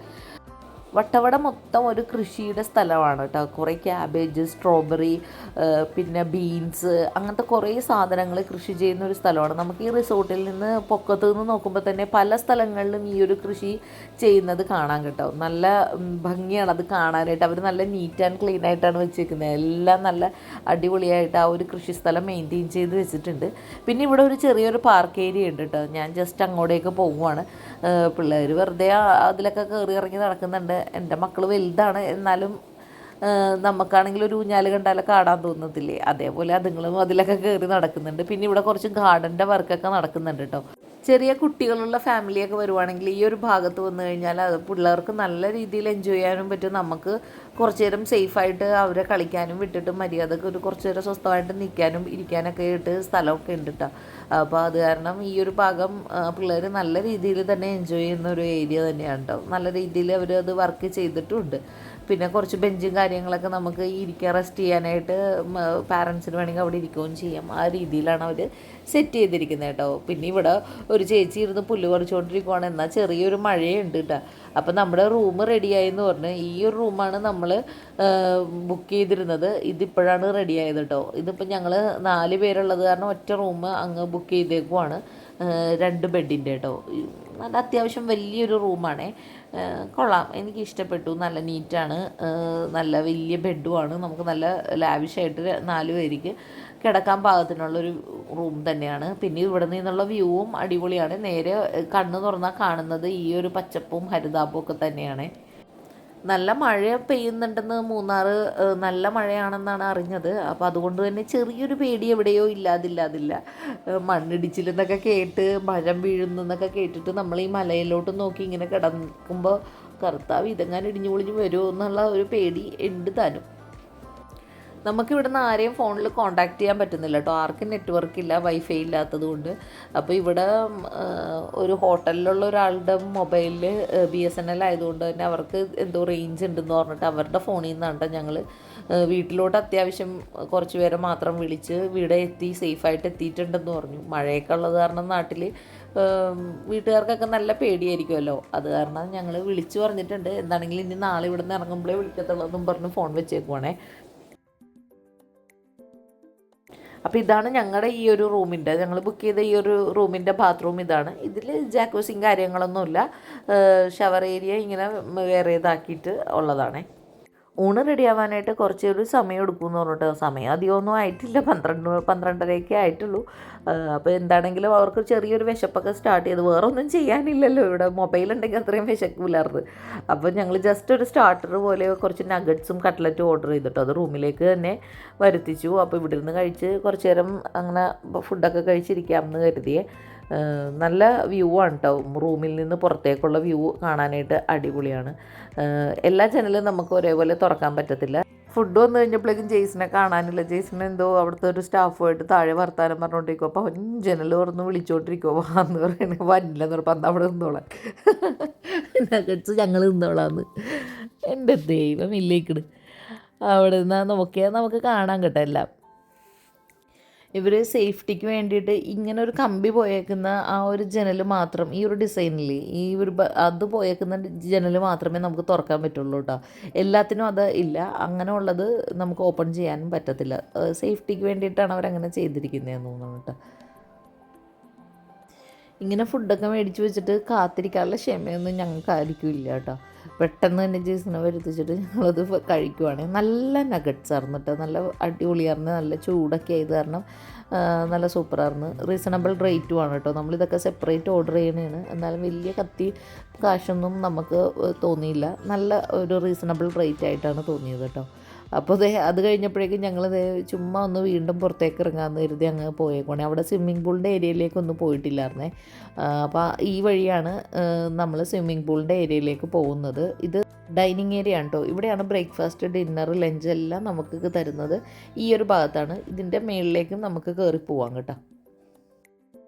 വട്ടവട മൊത്തം ഒരു കൃഷിയുടെ സ്ഥലമാണ് കേട്ടോ. കുറേ ക്യാബേജ്, സ്ട്രോബെറി, പിന്നെ ബീൻസ്, അങ്ങനത്തെ കുറേ സാധനങ്ങൾ കൃഷി ചെയ്യുന്ന ഒരു സ്ഥലമാണ്. നമുക്ക് ഈ റിസോർട്ടിൽ നിന്ന് പൊക്കത്ത് നിന്ന് നോക്കുമ്പോൾ തന്നെ പല സ്ഥലങ്ങളിലും ഈ ഒരു കൃഷി ചെയ്യുന്നത് കാണാൻ കേട്ടോ. നല്ല ഭംഗിയാണ് അത് കാണാനായിട്ട്. അവർ നല്ല നീറ്റ് ആൻഡ് ക്ലീൻ ആയിട്ടാണ് വെച്ചിരിക്കുന്നത്. എല്ലാം നല്ല അടിപൊളിയായിട്ട് ആ ഒരു കൃഷി സ്ഥലം മെയിൻറ്റെയിൻ ചെയ്ത് വെച്ചിട്ടുണ്ട്. പിന്നെ ഇവിടെ ഒരു ചെറിയൊരു പാർക്ക് ഏരിയ ഉണ്ട് കേട്ടോ. ഞാൻ ജസ്റ്റ് അങ്ങോട്ടേക്ക് പോകുവാണ്. പിള്ളേർ വെറുതെ അതിലൊക്കെ കയറി ഇറങ്ങി നടക്കുന്നുണ്ട്. എൻ്റെ മക്കൾ വലുതാണ്, എന്നാലും നമുക്കാണെങ്കിൽ ഒരു ഊഞ്ഞാൽ കണ്ടാലൊക്കെ ആടാൻ തോന്നത്തില്ലേ, അതേപോലെ അതുങ്ങളും അതിലൊക്കെ കയറി നടക്കുന്നുണ്ട്. പിന്നെ ഇവിടെ കുറച്ച് ഗാർഡൻ്റെ വർക്കൊക്കെ നടക്കുന്നുണ്ട് കേട്ടോ. ചെറിയ കുട്ടികളുള്ള ഫാമിലിയൊക്കെ വരുവാണെങ്കിൽ ഈ ഒരു ഭാഗത്ത് വന്നു കഴിഞ്ഞാൽ അത് പിള്ളേർക്ക് നല്ല രീതിയിൽ എൻജോയ് ചെയ്യാനും പറ്റും. നമുക്ക് കുറച്ച് നേരം സേഫായിട്ട് അവരെ കളിക്കാനും വിട്ടിട്ട് മര്യാദക്ക് ഒരു കുറച്ച് നേരം സ്വസ്ഥമായിട്ട് നിൽക്കാനും ഇരിക്കാനൊക്കെ ആയിട്ട് സ്ഥലമൊക്കെ ഉണ്ട് കേട്ടോ. അപ്പോൾ അത് കാരണം ഈ ഒരു ഭാഗം പിള്ളേർ നല്ല രീതിയിൽ തന്നെ എൻജോയ് ചെയ്യുന്ന ഒരു ഏരിയ തന്നെയാണ് കേട്ടോ. നല്ല രീതിയിൽ അവർ അത് വർക്ക് ചെയ്തിട്ടുമുണ്ട്. പിന്നെ കുറച്ച് ബെഞ്ചും കാര്യങ്ങളൊക്കെ നമുക്ക് ഇരിക്കാൻ റെസ്റ്റ് ചെയ്യാനായിട്ട് പാരൻസിന് വേണമെങ്കിൽ അവിടെ ഇരിക്കുകയും ചെയ്യാം. ആ രീതിയിലാണ് അവർ സെറ്റ് ചെയ്തിരിക്കുന്നത് കേട്ടോ. പിന്നെ ഇവിടെ ഒരു ചേച്ചി ഇരുന്ന് പുല്ല് പറിച്ചുകൊണ്ടിരിക്കുവാണ്. എന്നാൽ ചെറിയൊരു മഴയുണ്ട് കേട്ടോ. അപ്പം നമ്മുടെ റൂം റെഡിയായി എന്ന് പറഞ്ഞ് ഈ ഒരു റൂമാണ് നമ്മൾ ബുക്ക് ചെയ്തിരുന്നത്. ഇതിപ്പോഴാണ് റെഡിയായത് കേട്ടോ. ഇതിപ്പോൾ ഞങ്ങൾ 4 പേരുള്ളത് കാരണം ഒറ്റ റൂം അങ്ങ് ബുക്ക് ചെയ്തേക്കുവാണ്. 2 ബെഡിൻ്റെ കേട്ടോ. നല്ല അത്യാവശ്യം വലിയൊരു റൂമാണേ. കൊള്ളാം, എനിക്ക് ഇഷ്ടപ്പെട്ടു. നല്ല നീറ്റാണ്, നല്ല വലിയ ബെഡുമാണ്. നമുക്ക് നല്ല ലാവിഷായിട്ട് 4 പേർക്ക് കിടക്കാൻ പാകത്തിനുള്ളൊരു റൂം തന്നെയാണ്. പിന്നെ ഇവിടെ നിന്നുള്ള വ്യൂവും അടിപൊളിയാണ്. നേരെ കണ്ണ് തുറന്നാൽ കാണുന്നത് ഈ ഒരു പച്ചപ്പും ഹരിതാപവും ഒക്കെ തന്നെയാണ്. നല്ല മഴ പെയ്യുന്നുണ്ടെന്ന് മൂന്നാർ നല്ല മഴയാണെന്നാണ് അറിഞ്ഞത്. അപ്പോൾ അതുകൊണ്ട് തന്നെ ചെറിയൊരു പേടി എവിടെയോ ഇല്ലാതില്ല. മണ്ണിടിച്ചിലെന്നൊക്കെ കേട്ട് മരം വീഴുന്നൊക്കെ കേട്ടിട്ട് നമ്മൾ ഈ മലയിലോട്ട് നോക്കി ഇങ്ങനെ കിടക്കുമ്പോൾ കർത്താവ് ഇതെങ്ങാനും ഇടിഞ്ഞു പൊളിഞ്ഞു വരുമോ എന്നുള്ള ഒരു പേടി ഉണ്ട് താനും. നമുക്കിവിടെ നിന്ന് ആരെയും ഫോണിൽ കോൺടാക്റ്റ് ചെയ്യാൻ പറ്റുന്നില്ല കേട്ടോ. ആർക്കും നെറ്റ്വർക്ക് ഇല്ല, വൈഫൈ ഇല്ലാത്തത് കൊണ്ട്. അപ്പോൾ ഇവിടെ ഒരു ഹോട്ടലിലുള്ള ഒരാളുടെ മൊബൈലിൽ BSNL ആയതുകൊണ്ട് തന്നെ അവർക്ക് എന്തോ റേഞ്ച് ഉണ്ടെന്ന് പറഞ്ഞിട്ട് അവരുടെ ഫോണിൽ നിന്നാണ് ഞങ്ങൾ വീട്ടിലോട്ട് അത്യാവശ്യം കുറച്ച് പേരെ മാത്രം വിളിച്ച് ഇവിടെ സേഫായിട്ട് എത്തിയിട്ടുണ്ടെന്ന് പറഞ്ഞു. മഴയൊക്കെ ഉള്ളത് കാരണം നാട്ടിൽ വീട്ടുകാർക്കൊക്കെ നല്ല പേടിയായിരിക്കുമല്ലോ. അത് കാരണം ഞങ്ങൾ വിളിച്ചു പറഞ്ഞിട്ടുണ്ട്. എന്താണെങ്കിലും ഇനി നാളെ ഇവിടെ നിന്ന് ഇറങ്ങുമ്പോഴേ വിളിക്കത്തുള്ളൂ എന്നും പറഞ്ഞ് ഫോൺ വെച്ചേക്കുവാണേ. അപ്പോൾ ഇതാണ് ഞങ്ങളുടെ ഈ ഒരു റൂമിൻ്റെ, ഞങ്ങൾ ബുക്ക് ചെയ്ത ഈ ഒരു റൂമിൻ്റെ ബാത്റൂം ഇതാണ്. ഇതിൽ ജാക്കൂസിയും കാര്യങ്ങളൊന്നുമില്ല. ഷവർ ഏരിയ ഇങ്ങനെ വേറെ ഇതാക്കിയിട്ട് ഉള്ളതാണ്. ഊണ് റെഡിയാവാനായിട്ട് കുറച്ചൊരു സമയം എടുക്കുമെന്ന് പറഞ്ഞിട്ട്, സമയം അധികമൊന്നും ആയിട്ടില്ല, 12-12:30 ആയിട്ടുള്ളൂ. അപ്പോൾ എന്താണെങ്കിലും അവർക്ക് ചെറിയൊരു വിശപ്പൊക്കെ സ്റ്റാർട്ട് ചെയ്ത്. വേറെ ഒന്നും ചെയ്യാനില്ലല്ലോ ഇവിടെ, മൊബൈലുണ്ടെങ്കിൽ അത്രയും വിശക്കില്ലായിരുന്നു. അപ്പോൾ ഞങ്ങൾ ജസ്റ്റ് ഒരു സ്റ്റാർട്ടർ പോലെ കുറച്ച് നഗറ്റ്സും കട്ട്ലറ്റും ഓർഡർ ചെയ്തിട്ട് അത് റൂമിലേക്ക് തന്നെ വരുത്തിച്ചു. അപ്പോൾ ഇവിടെ നിന്ന് കഴിച്ച് കുറച്ച് നേരം അങ്ങനെ ഫുഡൊക്കെ കഴിച്ചിരിക്കാമെന്ന് കരുതിയേ. നല്ല വ്യൂ ആണ് കേട്ടോ. റൂമിൽ നിന്ന് പുറത്തേക്കുള്ള വ്യൂ കാണാനായിട്ട് അടിപൊളിയാണ്. എല്ലാ ജനലും നമുക്ക് ഒരേപോലെ തുറക്കാൻ പറ്റത്തില്ല. ഫുഡ് വന്നു കഴിഞ്ഞപ്പോഴേക്കും ജെയ്സിനെ കാണാനില്ല. ജെയ്സിനെ എന്തോ അവിടുത്തെ ഒരു സ്റ്റാഫുമായിട്ട് താഴെ വർത്താനം പറഞ്ഞുകൊണ്ടിരിക്കും. അപ്പോൾ അവൻ ജനൽ തുറന്ന് വിളിച്ചുകൊണ്ടിരിക്കുമോ എന്ന് പറയുന്നത് വന്നില്ലെന്ന് പറഞ്ഞപ്പോൾ അന്ന് അവിടെ നിന്നോളാം, നഗറ്റ്സ് ഞങ്ങൾ നിന്നോളാന്ന്. എൻ്റെ ദൈവം ഇല്ലേക്കിട് അവിടെ നിന്നാൽ നോക്കിയാൽ നമുക്ക് കാണാൻ കേട്ടോ എല്ലാം. ഇവർ സേഫ്റ്റിക്ക് വേണ്ടിയിട്ട് ഇങ്ങനെ ഒരു കമ്പി പോയേക്കുന്ന ആ ഒരു ജനൽ മാത്രം, ഈ ഒരു ഡിസൈനിൽ ഈ ഒരു അത് പോയേക്കുന്ന ജനൽ മാത്രമേ നമുക്ക് തുറക്കാൻ പറ്റുള്ളൂ കേട്ടോ. എല്ലാത്തിനും അത് ഇല്ല. അങ്ങനെ ഉള്ളത് നമുക്ക് ഓപ്പൺ ചെയ്യാനും പറ്റത്തില്ല. സേഫ്റ്റിക്ക് വേണ്ടിയിട്ടാണ് അവരങ്ങനെ ചെയ്തിരിക്കുന്നതെന്ന് തോന്നുന്നു കേട്ടോ. ഇങ്ങനെ ഫുഡൊക്കെ മേടിച്ച് വെച്ചിട്ട് കാത്തിരിക്കാനുള്ള ക്ഷമയൊന്നും ഞങ്ങൾക്കായിരിക്കും ഇല്ല കേട്ടോ. പെട്ടെന്ന് തന്നെ ജേസിനെ വരുത്തിച്ചിട്ട് ഞങ്ങളത് കഴിക്കുവാണ്. നല്ല നഗറ്റ്സ് ആയിരുന്നു കേട്ടോ, നല്ല അടിപൊളിയായിരുന്നു. നല്ല ചൂടൊക്കെ ആയത് കാരണം നല്ല സൂപ്പറായിരുന്നു. റീസണബിൾ റേറ്റുമാണ് കേട്ടോ. നമ്മളിതൊക്കെ സെപ്പറേറ്റ് ഓർഡർ ചെയ്യണതാണ്. എന്നാലും വലിയ കത്തി കാശൊന്നും നമുക്ക് തോന്നിയില്ല. നല്ല ഒരു റീസണബിൾ റേറ്റ് ആയിട്ടാണ് തോന്നിയത് കേട്ടോ. അപ്പോൾ അത് കഴിഞ്ഞപ്പോഴേക്കും ഞങ്ങൾ ചുമ്മാ ഒന്ന് വീണ്ടും പുറത്തേക്ക് ഇറങ്ങാമെന്ന് കരുതി അങ്ങ് പോയേക്കോണേ. അവിടെ സ്വിമ്മിംഗ് പൂളിൻ്റെ ഏരിയയിലേക്കൊന്നും പോയിട്ടില്ലായിരുന്നേ. അപ്പോൾ ഈ വഴിയാണ് നമ്മൾ സ്വിമ്മിംഗ് പൂളിൻ്റെ ഏരിയയിലേക്ക് പോകുന്നത്. ഇത് ഡൈനിങ് ഏരിയ ആണ് കേട്ടോ. ഇവിടെയാണ് ബ്രേക്ക്ഫാസ്റ്റ്, ഡിന്നർ, ലഞ്ച് എല്ലാം നമുക്ക് തരുന്നത്. ഈ ഒരു ഭാഗത്താണ്. ഇതിൻ്റെ മുകളിലേക്കും നമുക്ക് കയറി പോവാം കേട്ടോ.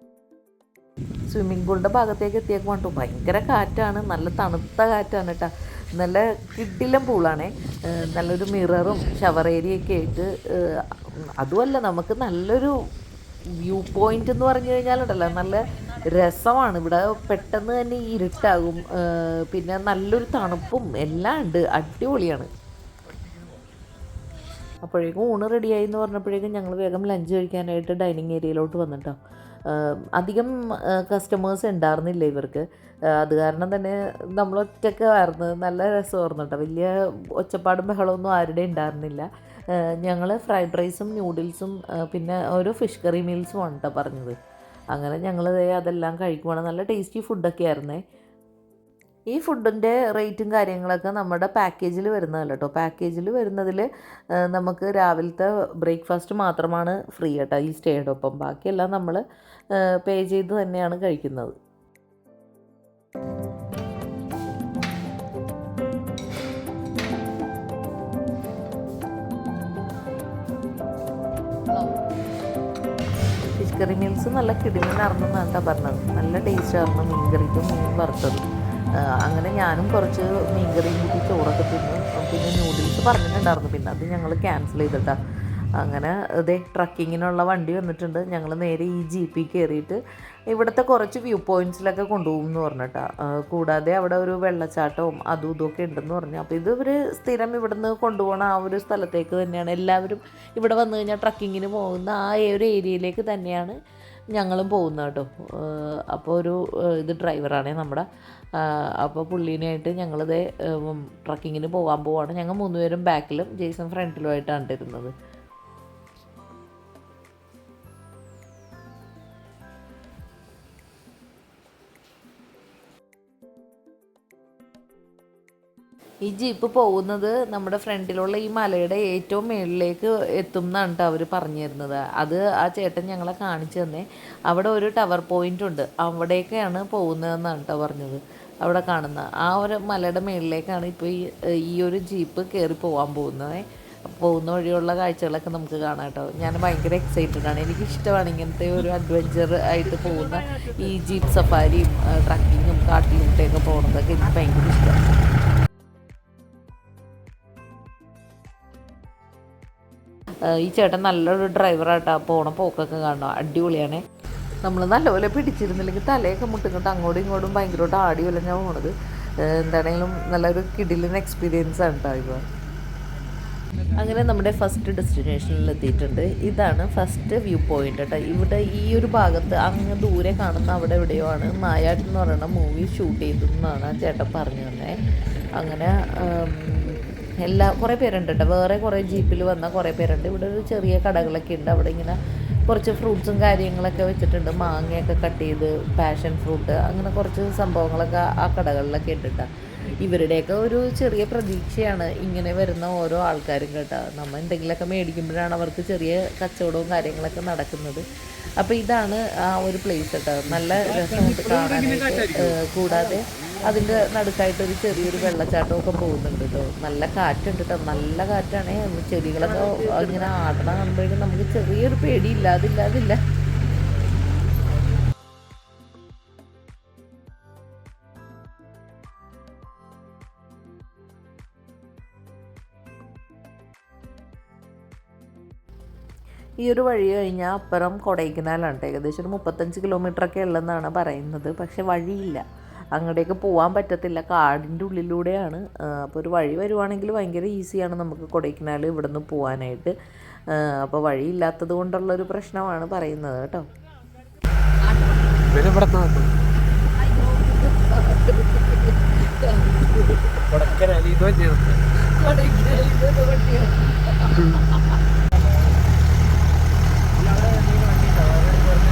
സ്വിമ്മിംഗ് പൂളിൻ്റെ ഭാഗത്തേക്ക് എത്തിയേക്കും കേട്ടോ. ഭയങ്കര കാറ്റാണ്, നല്ല തണുത്ത കാറ്റാണ് കേട്ടോ. നല്ല കിടിലം പൂളാണേ. നല്ലൊരു മിററും ഷവർ ഏരിയയൊക്കെ ആയിട്ട്. അതുമല്ല, നമുക്ക് നല്ലൊരു വ്യൂ പോയിൻ്റ് എന്ന് പറഞ്ഞു കഴിഞ്ഞാലുണ്ടല്ലോ, നല്ല രസമാണ് ഇവിടെ. പെട്ടെന്ന് തന്നെ ഇരുട്ടാകും, പിന്നെ നല്ലൊരു തണുപ്പും എല്ലാം ഉണ്ട്, അടിപൊളിയാണ്. അപ്പോഴേക്കും ഊണ് റെഡിയായി എന്ന് പറഞ്ഞപ്പോഴേക്കും ഞങ്ങൾ വേഗം ലഞ്ച് കഴിക്കാനായിട്ട് ഡൈനിങ് ഏരിയയിലോട്ട് വന്നിട്ടോ. അധികം കസ്റ്റമേഴ്സ് ഉണ്ടായിരുന്നില്ല ഇവർക്ക്. അത് കാരണം തന്നെ നമ്മളൊറ്റക്കായിരുന്നു. നല്ല രസമായിരുന്നു കേട്ടോ. വലിയ ഒച്ചപ്പാടും ബഹളമൊന്നും ആരുടെ ഉണ്ടായിരുന്നില്ല. ഞങ്ങൾ ഫ്രൈഡ് റൈസും ന്യൂഡിൽസും പിന്നെ ഒരു ഫിഷ് കറി മീൽസും ആണ് കേട്ടോ പറഞ്ഞത്. അങ്ങനെ ഞങ്ങൾ അതെല്ലാം കഴിക്കുവാണ്. നല്ല ടേസ്റ്റി ഫുഡൊക്കെ ആയിരുന്നേ. ഈ ഫുഡിൻ്റെ റേറ്റും കാര്യങ്ങളൊക്കെ നമ്മുടെ പാക്കേജിൽ വരുന്നതല്ല കേട്ടോ. പാക്കേജിൽ വരുന്നതിൽ നമുക്ക് രാവിലത്തെ ബ്രേക്ക്ഫാസ്റ്റ് മാത്രമാണ് ഫ്രീ കേട്ടോ ഈ സ്റ്റേയുടെ ഒപ്പം. ബാക്കിയെല്ലാം നമ്മൾ പേ ചെയ്ത് തന്നെയാണ് കഴിക്കുന്നത്. ഫിഷ് കറി മീൽസ് നല്ല കിടിലനായിരുന്നെന്നാണ് കേട്ടോ പറഞ്ഞത്. നല്ല ടേസ്റ്റായിരുന്നു മീൻ കറിക്കും മീൻ വറുത്തത്. അങ്ങനെ ഞാനും കുറച്ച് മീൻകറിയും കൂട്ടി ചോറൊക്കെ തിന്നു. പിന്നെ ന്യൂഡിൽസ് പറഞ്ഞിട്ടുണ്ടായിരുന്നു, പിന്നെ അത് ഞങ്ങൾ ക്യാൻസൽ ചെയ്തിട്ടാണ്. അങ്ങനെ ഇതേ ട്രക്കിങ്ങിനുള്ള വണ്ടി വന്നിട്ടുണ്ട്. ഞങ്ങൾ നേരെ ഈ ജീപ്പിൽ കയറിയിട്ട് ഇവിടുത്തെ കുറച്ച് വ്യൂ പോയിൻറ്റ്സിലൊക്കെ കൊണ്ടുപോകും എന്ന് പറഞ്ഞിട്ടാണ്. കൂടാതെ അവിടെ ഒരു വെള്ളച്ചാട്ടവും അതും ഇതൊക്കെ ഉണ്ടെന്ന് പറഞ്ഞു. അപ്പോൾ ഇത് ഇവർ സ്ഥിരം ഇവിടുന്ന് കൊണ്ടുപോകണ ആ ഒരു സ്ഥലത്തേക്ക് തന്നെയാണ് എല്ലാവരും ഇവിടെ വന്നു കഴിഞ്ഞാൽ ട്രക്കിങ്ങിന് പോകുന്ന ആ ഒരു ഏരിയയിലേക്ക് തന്നെയാണ് ഞങ്ങളും പോകുന്നത് കേട്ടോ. അപ്പോൾ ഒരു ഇത് ഡ്രൈവറാണേ നമ്മുടെ. അപ്പോൾ പുള്ളീനായിട്ട് ഞങ്ങളിത് ട്രക്കിങ്ങിന് പോകാൻ പോവാണ്. ഞങ്ങൾ 3 പേരും ബാക്കിലും ജെയ്സൺ ഫ്രണ്ടിലുമായിട്ടാണ് ഇരുന്നത്. ഈ ജീപ്പ് പോകുന്നത് നമ്മുടെ ഫ്രണ്ടിലുള്ള ഈ മലയുടെ ഏറ്റവും മുകളിലേക്ക് എത്തും എന്നാണ് കേട്ടോ അവർ പറഞ്ഞു തരുന്നത്. അത് ആ ചേട്ടൻ ഞങ്ങളെ കാണിച്ചു തന്നെ. അവിടെ ഒരു ടവർ പോയിൻ്റ് ഉണ്ട്, അവിടേക്കാണ് പോകുന്നതെന്നാണ് കേട്ടോ പറഞ്ഞത്. അവിടെ കാണുന്ന ആ ഒരു മലയുടെ മുകളിലേക്കാണ് ഇപ്പോൾ ഈ ഒരു ജീപ്പ് കയറി പോകാൻ പോകുന്നത്. പോകുന്ന വഴിയുള്ള കാഴ്ചകളൊക്കെ നമുക്ക് കാണാം കേട്ടോ. ഞാൻ ഭയങ്കര എക്സൈറ്റഡ് ആണ്. എനിക്കിഷ്ടമാണ് ഇങ്ങനത്തെ ഒരു അഡ്വഞ്ചർ ആയിട്ട് പോകുന്ന ഈ ജീപ്പ് സഫാരിയും ട്രക്കിങ്ങും കാട്ടിലൂടെയൊക്കെ പോകുന്നതൊക്കെ എനിക്ക് ഭയങ്കര ഇഷ്ടമാണ്. ഈ ചേട്ടൻ നല്ലൊരു ഡ്രൈവറായിട്ടാ. പോണ പോക്കൊക്കെ കാണണം, അടിപൊളിയാണേ. നമ്മൾ നല്ലപോലെ പിടിച്ചിരുന്നില്ലെങ്കിൽ തലയൊക്കെ മുട്ടിങ്ങോട്ട് അങ്ങോട്ടും ഇങ്ങോട്ടും ഭയങ്കരമായിട്ട് ആടി വലഞ്ഞാൽ പോണത്. എന്താണെങ്കിലും നല്ലൊരു കിടിലൻ എക്സ്പീരിയൻസ് ആണ് കേട്ടോ ഇപ്പോൾ. അങ്ങനെ നമ്മുടെ ഫസ്റ്റ് ഡെസ്റ്റിനേഷനിൽ എത്തിയിട്ടുണ്ട്. ഇതാണ് ഫസ്റ്റ് വ്യൂ പോയിൻ്റ് കേട്ടോ. ഇവിടെ ഈ ഒരു ഭാഗത്ത് അങ്ങ് ദൂരെ കാണുന്ന അവിടെ എവിടെയോ ആണ് നായാട്ട് എന്ന് പറയുന്ന മൂവി ഷൂട്ട് ചെയ്തതെന്നാണ് ചേട്ടൻ പറഞ്ഞു തന്നെ. അങ്ങനെ കുറേ പേരുണ്ട് കേട്ടോ. വേറെ കുറേ ജീപ്പിൽ വന്ന കുറേ പേരുണ്ട്. ഇവിടെ ഒരു ചെറിയ കടകളൊക്കെ ഉണ്ട്. അവിടെ ഇങ്ങനെ കുറച്ച് ഫ്രൂട്ട്സും കാര്യങ്ങളൊക്കെ വെച്ചിട്ടുണ്ട്. മാങ്ങയൊക്കെ കട്ട് ചെയ്ത്, പാഷൻ ഫ്രൂട്ട്, അങ്ങനെ കുറച്ച് സംഭവങ്ങളൊക്കെ ആ കടകളിലൊക്കെ ഉണ്ട്. ഇവരുടെയൊക്കെ ഒരു ചെറിയ പ്രതീക്ഷയാണ് ഇങ്ങനെ വരുന്ന ഓരോ ആൾക്കാരും കേട്ടോ. നമ്മൾ എന്തെങ്കിലുമൊക്കെ മേടിക്കുമ്പോഴാണ് അവർക്ക് ചെറിയ കച്ചവടവും കാര്യങ്ങളൊക്കെ നടക്കുന്നത്. അപ്പോൾ ഇതാണ് ആ ഒരു പ്ലേസ് കേട്ടോ. നല്ല രസമുണ്ട് കാണാനായിട്ട്. കൂടാതെ അതിൻ്റെ നടുക്കായിട്ടൊരു ചെറിയൊരു വെള്ളച്ചാട്ടമൊക്കെ പോകുന്നുണ്ട് കേട്ടോ. നല്ല കാറ്റുണ്ട് കേട്ടോ, നല്ല കാറ്റാണ്. ചെടികളൊക്കെ ഇങ്ങനെ ആടണ കാണുമ്പോഴേക്കും നമുക്ക് ചെറിയൊരു പേടിയില്ല, അതില്ല. ഈ ഒരു വഴി കഴിഞ്ഞാൽ അപ്പുറം കൊടൈക്കനാലാണ്. ഏകദേശം ഒരു 35 കിലോമീറ്ററൊക്കെ ഉള്ളതെന്നാണ് പറയുന്നത്. പക്ഷെ വഴിയില്ല, അങ്ങോട്ടേക്ക് പോകാൻ പറ്റത്തില്ല, കാടിൻ്റെ ഉള്ളിലൂടെയാണ്. അപ്പോൾ ഒരു വഴി വരുവാണെങ്കിൽ ഭയങ്കര ഈസിയാണ് നമുക്ക് കൊടൈക്കനാൽ ഇവിടെ നിന്ന് പോകാനായിട്ട്. അപ്പോൾ വഴിയില്ലാത്തത് കൊണ്ടുള്ളൊരു പ്രശ്നമാണ് പറയുന്നത് കേട്ടോ.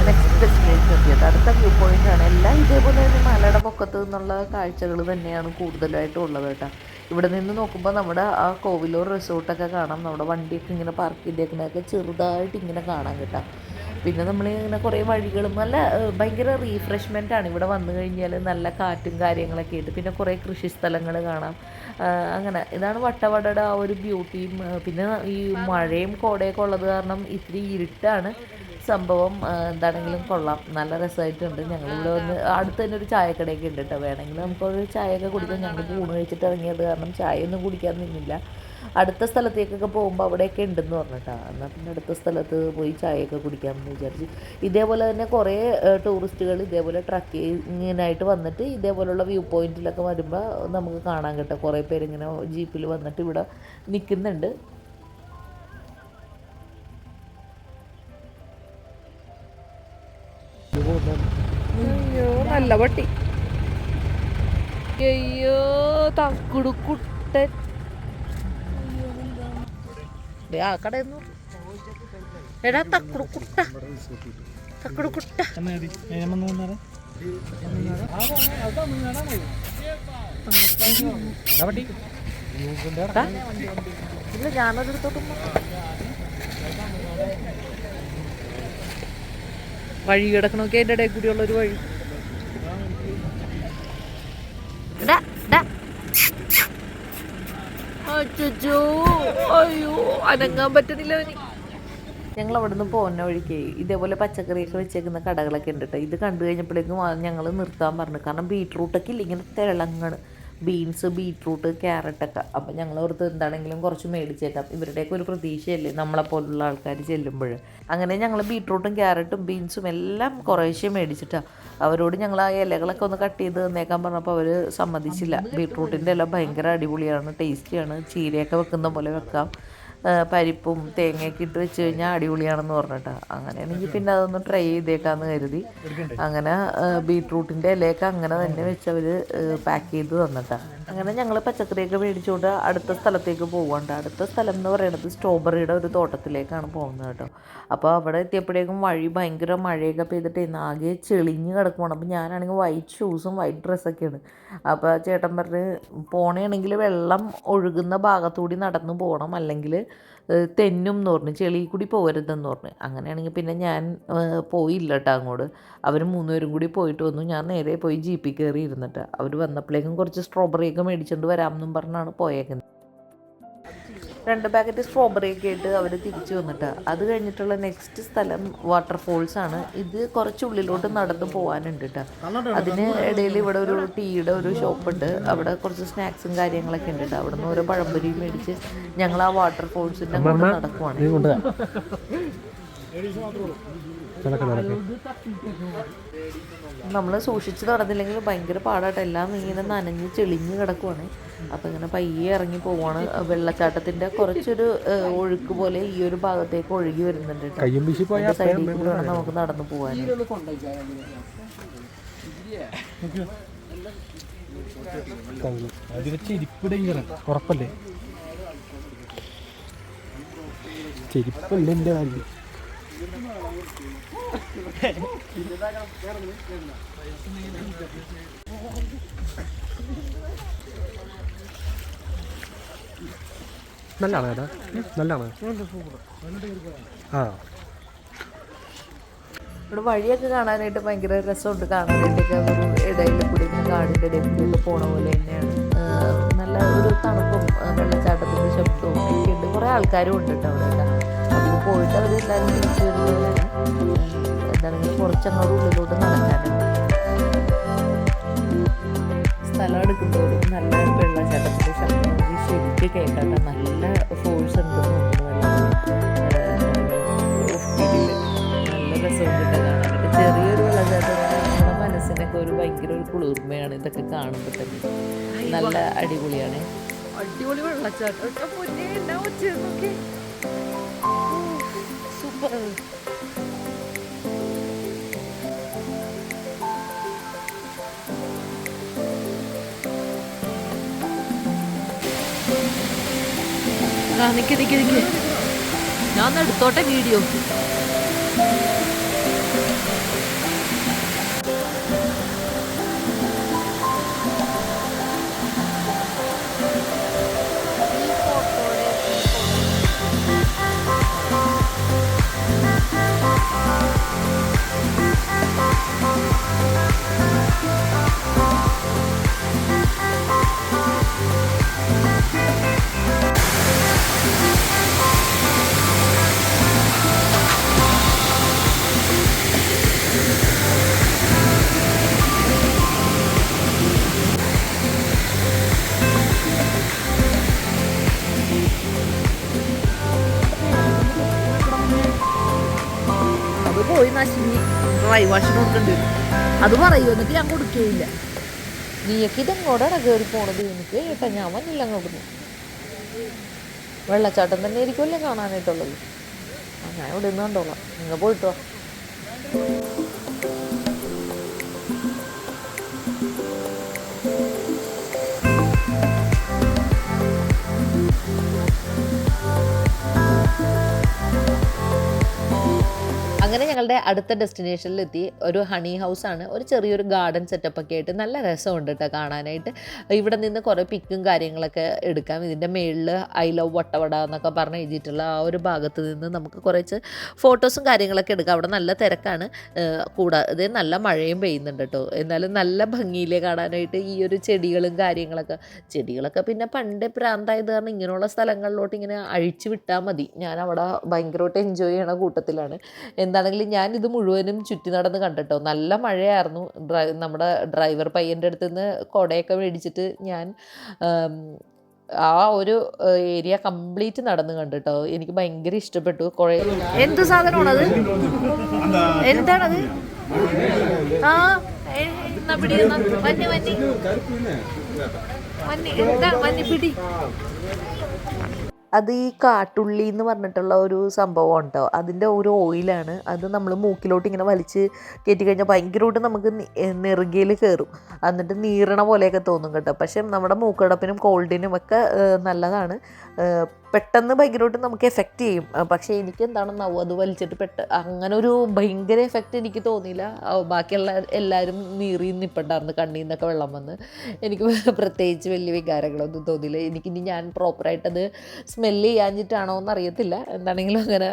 നെക്സ്റ്റ് ഡെസ്റ്റിനേഷൻ എത്തിയത് അടുത്ത വ്യൂ പോയിൻ്റാണ്. എല്ലാം ഇതേപോലെ തന്നെ മലയുടെ പൊക്കത്ത് നിന്നുള്ള കാഴ്ചകൾ തന്നെയാണ് കൂടുതലായിട്ടും ഉള്ളത് കേട്ടോ. ഇവിടെ നിന്ന് നോക്കുമ്പോൾ നമ്മുടെ ആ കോവിലൂർ റിസോർട്ടൊക്കെ കാണാം. നമ്മുടെ വണ്ടിയൊക്കെ ഇങ്ങനെ പാർക്ക് ചെയ്തേക്കുന്നതൊക്കെ ചെറുതായിട്ട് ഇങ്ങനെ കാണാൻ കേട്ടോ. പിന്നെ നമ്മളിങ്ങനെ കുറേ വഴികളും നല്ല ഭയങ്കര റീഫ്രഷ്മെൻറ്റാണ് ഇവിടെ വന്നു കഴിഞ്ഞാൽ. നല്ല കാറ്റും കാര്യങ്ങളൊക്കെ ഉണ്ട്. പിന്നെ കുറേ കൃഷി സ്ഥലങ്ങൾ കാണാം. അങ്ങനെ ഇതാണ് വട്ടവടയുടെ ആ ഒരു ബ്യൂട്ടിയും. പിന്നെ ഈ മഴയും കോടയൊക്കെ ഉള്ളത് കാരണം ഇത്തിരി ഇരുട്ടാണ്. സംഭവം എന്താണെങ്കിലും കൊള്ളാം, നല്ല രസമായിട്ടുണ്ട്. ഞങ്ങളിവിടെ വന്ന് അടുത്ത് തന്നെ ഒരു ചായക്കടയൊക്കെ ഉണ്ട് കേട്ടോ. വേണമെങ്കിൽ നമുക്കൊരു ചായയൊക്കെ കുടിക്കാം. ഞങ്ങൾ ഊണ് കഴിച്ചിട്ട് ഇറങ്ങിയത് കാരണം ചായയൊന്നും കുടിക്കാൻ നിന്നില്ല. അടുത്ത സ്ഥലത്തേക്കൊക്കെ പോകുമ്പോൾ അവിടെയൊക്കെ ഉണ്ടെന്ന് പറഞ്ഞിട്ടാണ്. എന്നാൽ പിന്നെ അടുത്ത സ്ഥലത്ത് പോയി ചായയൊക്കെ കുടിക്കാമെന്ന് വിചാരിച്ച്. ഇതേപോലെ തന്നെ കുറേ ടൂറിസ്റ്റുകൾ ഇതേപോലെ ട്രക്കിങ്ങിനായിട്ട് വന്നിട്ട് ഇതേപോലുള്ള വ്യൂ പോയിന്റിലൊക്കെ വരുമ്പോൾ നമുക്ക് കാണാൻ കേട്ടോ. കുറേ പേരിങ്ങനെ ജീപ്പിൽ വന്നിട്ട് ഇവിടെ നിൽക്കുന്നുണ്ട്. അയ്യോ നല്ല പട്ടി, അയ്യോ തക്കുടുക്കുട്ടൻ. ആ കടന്നു എടാ തക്കുടുക്കുട്ട, തക്കുടുക്കുട്ട. ഇല്ല ഞാനൊരിടത്തോട്ടും വഴി കിടക്കണമൊക്കെ അതിൻ്റെ ഇടയിൽ കൂടിയുള്ളൊരു വഴി. അയ്യോ അനങ്ങാൻ പറ്റുന്നില്ല അവന്. ഞങ്ങൾ അവിടെ നിന്ന് പോകുന്ന വഴിക്ക് ഇതേപോലെ പച്ചക്കറിയൊക്കെ വെച്ചേക്കുന്ന കടകളൊക്കെ ഉണ്ട് കേട്ടോ. ഇത് കണ്ടു കഴിഞ്ഞപ്പോഴേക്കും ഞങ്ങൾ നിർത്താൻ പറഞ്ഞു. കാരണം ബീട്രൂട്ടൊക്കെ ഇല്ല, ഇങ്ങനെ തിളങ്ങണ്. Beans, beetroot, ക്യാരറ്റൊക്കെ. അപ്പം ഞങ്ങൾ ഓർത്ത് എന്താണെങ്കിലും കുറച്ച് മേടിച്ചേക്കാം, ഇവരുടെയൊക്കെ ഒരു പ്രതീക്ഷയല്ലേ നമ്മളെപ്പോലുള്ള ആൾക്കാർ ചെല്ലുമ്പോൾ. അങ്ങനെ ഞങ്ങൾ ബീട്രൂട്ടും ക്യാരറ്റും ബീൻസും എല്ലാം കുറേശ്ശെ മേടിച്ചിട്ടാണ്. അവരോട് ഞങ്ങൾ ആ ഇലകളൊക്കെ ഒന്ന് കട്ട് ചെയ്ത് തന്നേക്കാൻ പറഞ്ഞപ്പോൾ അവർ സമ്മതിച്ചില്ല. ബീട്രൂട്ടിൻ്റെ ഇല ഭയങ്കര അടിപൊളിയാണ്, ടേസ്റ്റിയാണ്. ചീരയൊക്കെ വെക്കുന്ന പോലെ വെക്കാം, പരിപ്പും തേങ്ങയൊക്കെ ഇട്ട് വെച്ച് കഴിഞ്ഞാൽ അടിപൊളിയാണെന്ന് പറഞ്ഞിട്ടാണ്. അങ്ങനെയാണെങ്കിൽ പിന്നെ അതൊന്ന് ട്രൈ ചെയ്തേക്കാമെന്ന് കരുതി. അങ്ങനെ ബീട്രൂട്ടിൻ്റെ ഇലയൊക്കെ അങ്ങനെ തന്നെ വെച്ച് അവർ പാക്ക് ചെയ്ത് തന്നിട്ടാണ്. അങ്ങനെ ഞങ്ങൾ പച്ചക്കറിയൊക്കെ മേടിച്ചുകൊണ്ട് അടുത്ത സ്ഥലത്തേക്ക് പോകാണ്ട്. അടുത്ത സ്ഥലം എന്ന് പറയുന്നത് സ്ട്രോബെറിയുടെ ഒരു തോട്ടത്തിലേക്കാണ് പോകുന്നത് കേട്ടോ. അപ്പോൾ അവിടെ എത്തിയപ്പോഴേക്കും വഴി ഭയങ്കര മഴയൊക്കെ പെയ്തിട്ട് ആകെ ചെളിഞ്ഞ് കിടക്കുവാണ്. അപ്പോൾ ഞാനാണെങ്കിൽ വൈറ്റ് ഷൂസും വൈറ്റ് ഡ്രസ്സൊക്കെയാണ്. അപ്പോൾ ചേട്ടൻ പറഞ്ഞ് പോണേണെങ്കിൽ വെള്ളം ഒഴുകുന്ന ഭാഗത്തുകൂടി നടന്നു പോകണം, അല്ലെങ്കിൽ തെന്നും എന്ന് പറഞ്ഞു, ചെളി കൂടി പോകരുതെന്ന് പറഞ്ഞു. അങ്ങനെയാണെങ്കിൽ പിന്നെ ഞാൻ പോയില്ല കേട്ടോ അങ്ങോട്ട്. അവർ 3 പേരും കൂടി പോയിട്ട് വന്നു. ഞാൻ നേരെ പോയി ജീപ്പിൽ കയറി ഇരുന്നിട്ട് അവർ വന്നപ്പോഴേക്കും കുറച്ച് സ്ട്രോബെറിയൊക്കെ മേടിച്ചുകൊണ്ട് വരാമെന്നും പറഞ്ഞാണ് പോയേക്കുന്നത്. 2 പാക്കറ്റ് സ്ട്രോബെറിയൊക്കെ ആയിട്ട് അവർ തിരിച്ചു വന്നിട്ട്. അത് കഴിഞ്ഞിട്ടുള്ള നെക്സ്റ്റ് സ്ഥലം വാട്ടർഫോൾസാണ്. ഇത് കുറച്ചുള്ളിലോട്ട് നടന്ന് പോകാനുണ്ട് കേട്ടോ. അതിന് ഇടയിൽ ഇവിടെ ഒരു ടീയുടെ ഒരു ഷോപ്പുണ്ട്. അവിടെ കുറച്ച് സ്നാക്സും കാര്യങ്ങളൊക്കെ ഉണ്ട് കേട്ടോ. അവിടെ നിന്ന് ഓരോ പഴംപൊരിയും മേടിച്ച് ഞങ്ങൾ ആ വാട്ടർഫോൾസിൻ്റെ അങ്ങോട്ട് നടക്കുവാണ്. നമ്മൾ സൂക്ഷിച്ച് നടന്നില്ലെങ്കിൽ ഭയങ്കര പാടായിട്ട് എല്ലാം ഇങ്ങനെ നനഞ്ഞ് ചെളിഞ്ഞ് കിടക്കുവാണ്. അപ്പോൾ ഇങ്ങനെ പയ്യെ ഇറങ്ങി പോവാണ്. വെള്ളച്ചാട്ടത്തിൻ്റെ കുറച്ചൊരു ഒഴുക്ക് പോലെ ഈ ഒരു ഭാഗത്തേക്ക് ഒഴുകി വരുന്നുണ്ട്. സൈഡിൽ കൂടെ വേണം നമുക്ക് നടന്നു പോകാൻ. ഉറപ്പല്ലേ ചെരിപ്പല്ലേ എൻ്റെ കാര്യം. നല്ലതാണ് ഏട്ടാ, നല്ലതാണ്. ആ ഇവിടെ വഴിയൊക്കെ കാണാനായിട്ട് ഭയങ്കര രസമുണ്ട്. കാണാനായിട്ടൊക്കെ ഒരു ഇടയിൽ കൂടി കാടിൻ്റെ ഇടയിൽ കൂടി പോണ പോലെ തന്നെയാണ്. നല്ല ഒരു തണുപ്പും വെള്ളച്ചാട്ടത്തിൻ്റെ ശബ്ദവും ഒക്കെ ഉണ്ട്. കുറേ ആൾക്കാരും ഉണ്ട് കേട്ടോ അവിടെ. അപ്പോൾ പോയിട്ട് അവരെല്ലാവരും തിരിച്ചു വരുന്നവരാണ്. എന്താണെങ്കിൽ കുറച്ചങ്ങോട്ട് ഉള്ളിലോട്ട് നടക്കാനുണ്ട്. സ്ഥലം എടുക്കുമ്പോഴും നല്ല വെള്ളച്ചാട്ടത്തിൻ്റെ ശബ്ദം ശരിക്കും കേൾക്കാത്ത നല്ല ഫോഴ്സ് ഉണ്ട്. നല്ല രസമുണ്ട് കാണാനായിട്ട്. ചെറിയൊരു വെള്ളച്ചാട്ടം നമ്മുടെ മനസ്സിനൊക്കെ ഒരു ഭയങ്കര ഒരു കുളിർമയാണ് ഇതൊക്കെ കാണുമ്പോൾ തന്നെ. നല്ല അടിപൊളിയാണ്. അടിപൊളി വെള്ളച്ചാട്ടം സൂപ്പർ. നിക്ക് ഞാൻ എടുത്തോട്ടെ വീഡിയോ. ഡ്രൈ വാഷിന് കൊടുക്കേണ്ടി വരും. അത് പറയൂ, എന്നിട്ട് ഞാൻ കൊടുക്കുകയില്ല. നീയൊക്കെ ഇതെങ്ങോട്ടാണ് കയറി പോണത്? എനിക്ക് കേട്ടാ ഞാൻ വന്നില്ല അങ്ങോട്ട്. വെള്ളച്ചാട്ടം തന്നെ ആയിരിക്കുമല്ലേ കാണാനായിട്ടുള്ളത്. ഞാൻ ഇവിടെ നിന്ന് കണ്ടോളാം, നിങ്ങൾ പോയിട്ടോ. അങ്ങനെ ഞങ്ങളുടെ അടുത്ത ഡെസ്റ്റിനേഷനിലെത്തി. ഒരു ഹണി ഹൗസാണ്, ഒരു ചെറിയൊരു ഗാർഡൻ സെറ്റപ്പൊക്കെ ആയിട്ട് നല്ല രസമുണ്ട് കേട്ടോ കാണാനായിട്ട്. ഇവിടെ നിന്ന് കുറേ പിക്കും കാര്യങ്ങളൊക്കെ എടുക്കാം. ഇതിൻ്റെ മേളിൽ ഐ ലവ് വട്ടവട എന്നൊക്കെ പറഞ്ഞ് എഴുതിയിട്ടുള്ള ആ ഒരു ഭാഗത്ത് നിന്ന് നമുക്ക് കുറച്ച് ഫോട്ടോസും കാര്യങ്ങളൊക്കെ എടുക്കാം. അവിടെ നല്ല തിരക്കാണ്, കൂടാതെ നല്ല മഴയും പെയ്യുന്നുണ്ട് കേട്ടോ. എന്നാലും നല്ല ഭംഗിയിലേ കാണാനായിട്ട് ഈ ഒരു ചെടികളും ചെടികളൊക്കെ പിന്നെ പണ്ടേ പ്രാന്തായത് കാരണം ഇങ്ങനെയുള്ള സ്ഥലങ്ങളിലോട്ട് ഇങ്ങനെ അഴിച്ചു വിട്ടാൽ മതി. ഞാൻ അവിടെ ഭയങ്കരമായിട്ട് എൻജോയ് ചെയ്യണ കൂട്ടത്തിലാണ്. എന്താണെങ്കിലും ഞാനിത് മുഴുവനും ചുറ്റി നടന്ന് കണ്ടിട്ടോ. നല്ല മഴയായിരുന്നു. നമ്മുടെ ഡ്രൈവർ പയ്യൻ്റെ അടുത്ത് നിന്ന് കുടയൊക്കെ മേടിച്ചിട്ട് ഞാൻ ആ ഒരു ഏരിയ കംപ്ലീറ്റ് നടന്ന് കണ്ടിട്ടോ. എനിക്ക് ഭയങ്കര ഇഷ്ടപ്പെട്ടു. കുറേ എന്ത് സാധനമാണത്? എന്താണത്? ആ വന്നിപ്പിടി. അത് ഈ കാട്ടുള്ളി എന്ന് പറഞ്ഞിട്ടുള്ള ഒരു സംഭവം ഉണ്ടോ, അതിൻ്റെ ഒരു ഓയിലാണ്. അത് നമ്മൾ മൂക്കിലോട്ട് ഇങ്ങനെ വലിച്ച് കയറ്റി കഴിഞ്ഞാൽ ഭയങ്കരമായിട്ട് നമുക്ക് നെറുകയിൽ കയറും. എന്നിട്ട് നീറണ പോലെയൊക്കെ തോന്നും കേട്ടോ. പക്ഷേ നമ്മുടെ മൂക്കടപ്പിനും കോൾഡിനും ഒക്കെ നല്ലതാണ്. പെട്ടെന്ന് ഭയങ്കരമായിട്ട് നമുക്ക് എഫക്റ്റ് ചെയ്യും. പക്ഷേ എനിക്ക് എന്താണെന്നാവും അത് വലിച്ചിട്ട് അങ്ങനെ ഒരു ഭയങ്കര എഫക്റ്റ് എനിക്ക് തോന്നിയില്ല. ബാക്കിയുള്ള എല്ലാവരും നീറി നിൽപ്പുണ്ടായിരുന്നു, കണ്ണിൽ നിന്നൊക്കെ വെള്ളം വന്ന്. എനിക്ക് പ്രത്യേകിച്ച് വലിയ വികാരങ്ങളൊന്നും തോന്നിയില്ല. എനിക്കിനി ഞാൻ പ്രോപ്പറായിട്ടത് സ്മെല്ല് ചെയ്യാഞ്ഞിട്ടാണോ എന്നറിയത്തില്ല. എന്താണെങ്കിലും അങ്ങനെ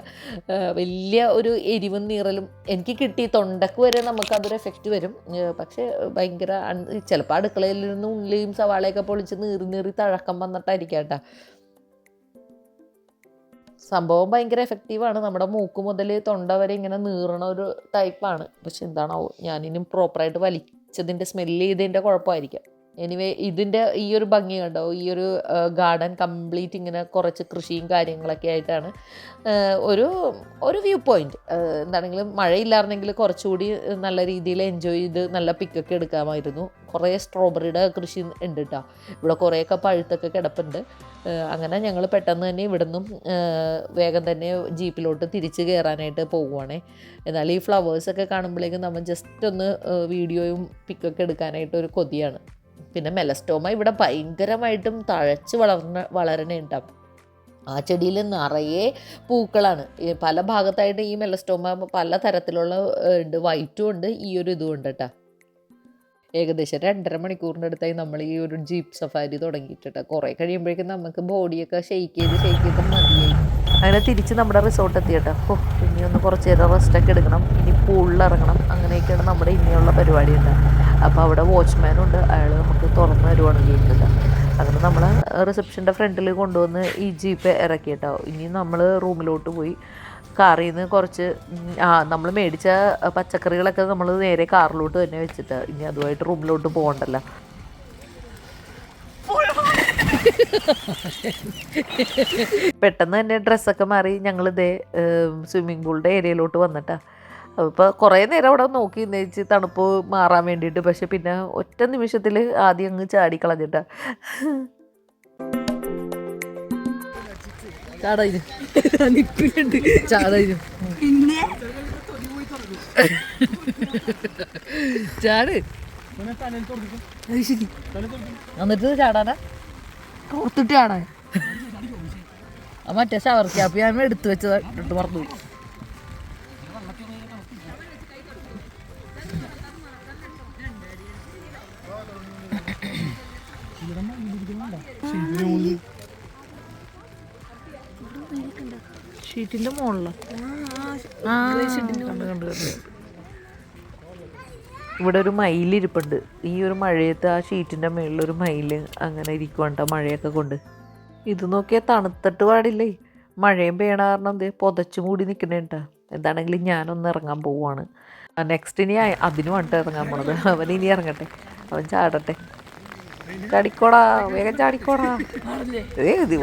വലിയ ഒരു എരിവും നീറലും എനിക്ക് കിട്ടി. തൊണ്ടക്ക് വരെ നമുക്കതൊരു എഫക്റ്റ് വരും. പക്ഷേ ഭയങ്കര ചിലപ്പോൾ അടുക്കളയിൽ നിന്ന് ഉള്ളിയും സവാളയൊക്കെ പൊളിച്ച് നീറി തഴക്കം വന്നിട്ടായിരിക്കാം കേട്ടോ. സംഭവം ഭയങ്കര എഫക്റ്റീവാണ്. നമ്മുടെ മൂക്ക് മുതൽ തൊണ്ട വരെ ഇങ്ങനെ നീറണ ഒരു ടൈപ്പാണ്. പക്ഷെ എന്താണാവോ, ഞാനിനും പ്രോപ്പറായിട്ട് വലിച്ചതിൻ്റെ സ്മെല്ല് ചെയ്തതിൻ്റെ കുഴപ്പമായിരിക്കാം. എനിവേ ഇതിൻ്റെ ഈ ഒരു ഭംഗി കണ്ടോ, ഈ ഒരു ഗാർഡൻ കംപ്ലീറ്റ് ഇങ്ങനെ കുറച്ച് കൃഷിയും കാര്യങ്ങളൊക്കെ ആയിട്ടാണ്. ഒരു വ്യൂ പോയിൻറ്റ്. എന്താണെങ്കിലും മഴയില്ലായിരുന്നെങ്കിൽ കുറച്ചുകൂടി നല്ല രീതിയിൽ എൻജോയ് ചെയ്ത് നല്ല പിക്കൊക്കെ എടുക്കാമായിരുന്നു. കുറേ സ്ട്രോബെറിയുടെ കൃഷി ഉണ്ട് കേട്ടോ. ഇവിടെ കുറേയൊക്കെ പഴുത്തൊക്കെ കിടപ്പുണ്ട്. അങ്ങനെ ഞങ്ങൾ പെട്ടെന്ന് തന്നെ ഇവിടെ നിന്നും വേഗം തന്നെ ജീപ്പിലോട്ട് തിരിച്ച് കയറാനായിട്ട് പോകുവാണേ. എന്നാൽ ഈ ഫ്ലവേഴ്സൊക്കെ കാണുമ്പോഴേക്കും നമ്മൾ ജസ്റ്റ് ഒന്ന് വീഡിയോയും പിക്കൊക്കെ എടുക്കാനായിട്ട് ഒരു കൊതിയാണ്. പിന്നെ മെലസ്റ്റോമ ഇവിടെ ഭയങ്കരമായിട്ടും തഴച്ച് വളരണുണ്ടാവും. ആ ചെടിയിൽ നിറയെ പൂക്കളാണ്. പല ഭാഗത്തായിട്ട് ഈ മെലസ്റ്റോമ പല തരത്തിലുള്ള ഉണ്ട്. വൈറ്റും ഉണ്ട്, ഈ ഒരു ഇതും ഉണ്ട് കേട്ടോ. ഏകദേശം 2.5 മണിക്കൂറിൻ്റെ അടുത്തായി നമ്മൾ ഈ ഒരു ജീപ്പ് സഫാരി തുടങ്ങിയിട്ടാ. കുറേ കഴിയുമ്പോഴേക്കും നമുക്ക് ബോഡിയൊക്കെ ഷെയ്ക്ക് ചെയ്ത് മതിയായി. അങ്ങനെ തിരിച്ച് നമ്മുടെ റിസോർട്ട് എത്തിയിട്ടോ. ഇനി ഒന്ന് കുറച്ച് നേരം റെസ്റ്റൊക്കെ എടുക്കണം. ഇനി പൂളിലിറങ്ങണം. അങ്ങനെയൊക്കെയാണ് നമ്മുടെ ഇനിയുള്ള പരിപാടി ഉണ്ടാകും. അപ്പോൾ അവിടെ വാച്ച്മാനുണ്ട്, അയാൾ നമുക്ക് തുറന്ന് തരുവാണ് ചെയ്യുന്നത്. അങ്ങനെ നമ്മൾ റിസപ്ഷൻ്റെ ഫ്രണ്ടിൽ കൊണ്ടുവന്ന് ഈ ജീപ്പ് ഇറക്കി കേട്ടോ. ഇനി നമ്മൾ റൂമിലോട്ട് പോയി കാറിൽ നിന്ന് കുറച്ച് നമ്മൾ മേടിച്ച പച്ചക്കറികളൊക്കെ നമ്മൾ നേരെ കാറിലോട്ട് തന്നെ വെച്ചിട്ട് ഇനി അതുമായിട്ട് റൂമിലോട്ട് പോകണ്ടല്ലോ. പെട്ടെന്ന് തന്നെ ഡ്രസ്സൊക്കെ മാറി ഞങ്ങളിതേ സ്വിമ്മിംഗ് പൂളിൻ്റെ ഏരിയയിലോട്ട് വന്നിട്ടാ. അപ്പോൾ കുറേ നേരം അവിടെ നോക്കി നിന്നേച്ച് തണുപ്പ് മാറാൻ വേണ്ടിയിട്ട്. പക്ഷെ പിന്നെ ഒറ്റ നിമിഷത്തിൽ ആദ്യം അങ്ങ് ചാടിക്കളഞ്ഞിട്ടാ. ചാടായിരുന്നു ചാട്. എന്നിട്ട് ചാടാനാ ഓർത്തിട്ട് ചാടാൻ. മറ്റേ ഷവർ ക്യാപ്പ് ഞാൻ എടുത്തു വെച്ചത് ഇട്ട് മറന്നുപോയി. ഷീറ്റിന്റെ മുകളിലോ? ഇവിടെ ഒരു മയിലിരിപ്പുണ്ട്. ഈ ഒരു മഴയത്ത് ആ ഷീറ്റിൻ്റെ മുകളിലൊരു മയിൽ അങ്ങനെ ഇരിക്കുവാണ്ട മഴയൊക്കെ കൊണ്ട്. ഇത് നോക്കിയാൽ തണുത്തിട്ട് പാടില്ലേ. മഴയും പെയ്യണ കാരണം എന്ത് പുതച്ചു മൂടി നിൽക്കണേട്ടാ. എന്താണെങ്കിലും ഞാനൊന്ന് ഇറങ്ങാൻ പോവുകയാണ്. നെക്സ്റ്റ് ഇനി അതിന് വേണ്ടിട്ട് ഇറങ്ങാൻ പോണത്. അവൻ ഇനി ഇറങ്ങട്ടെ, അവൻ ചാടട്ടെ. ചാടിക്കോടാ, വേഗം ചാടിക്കോടാ.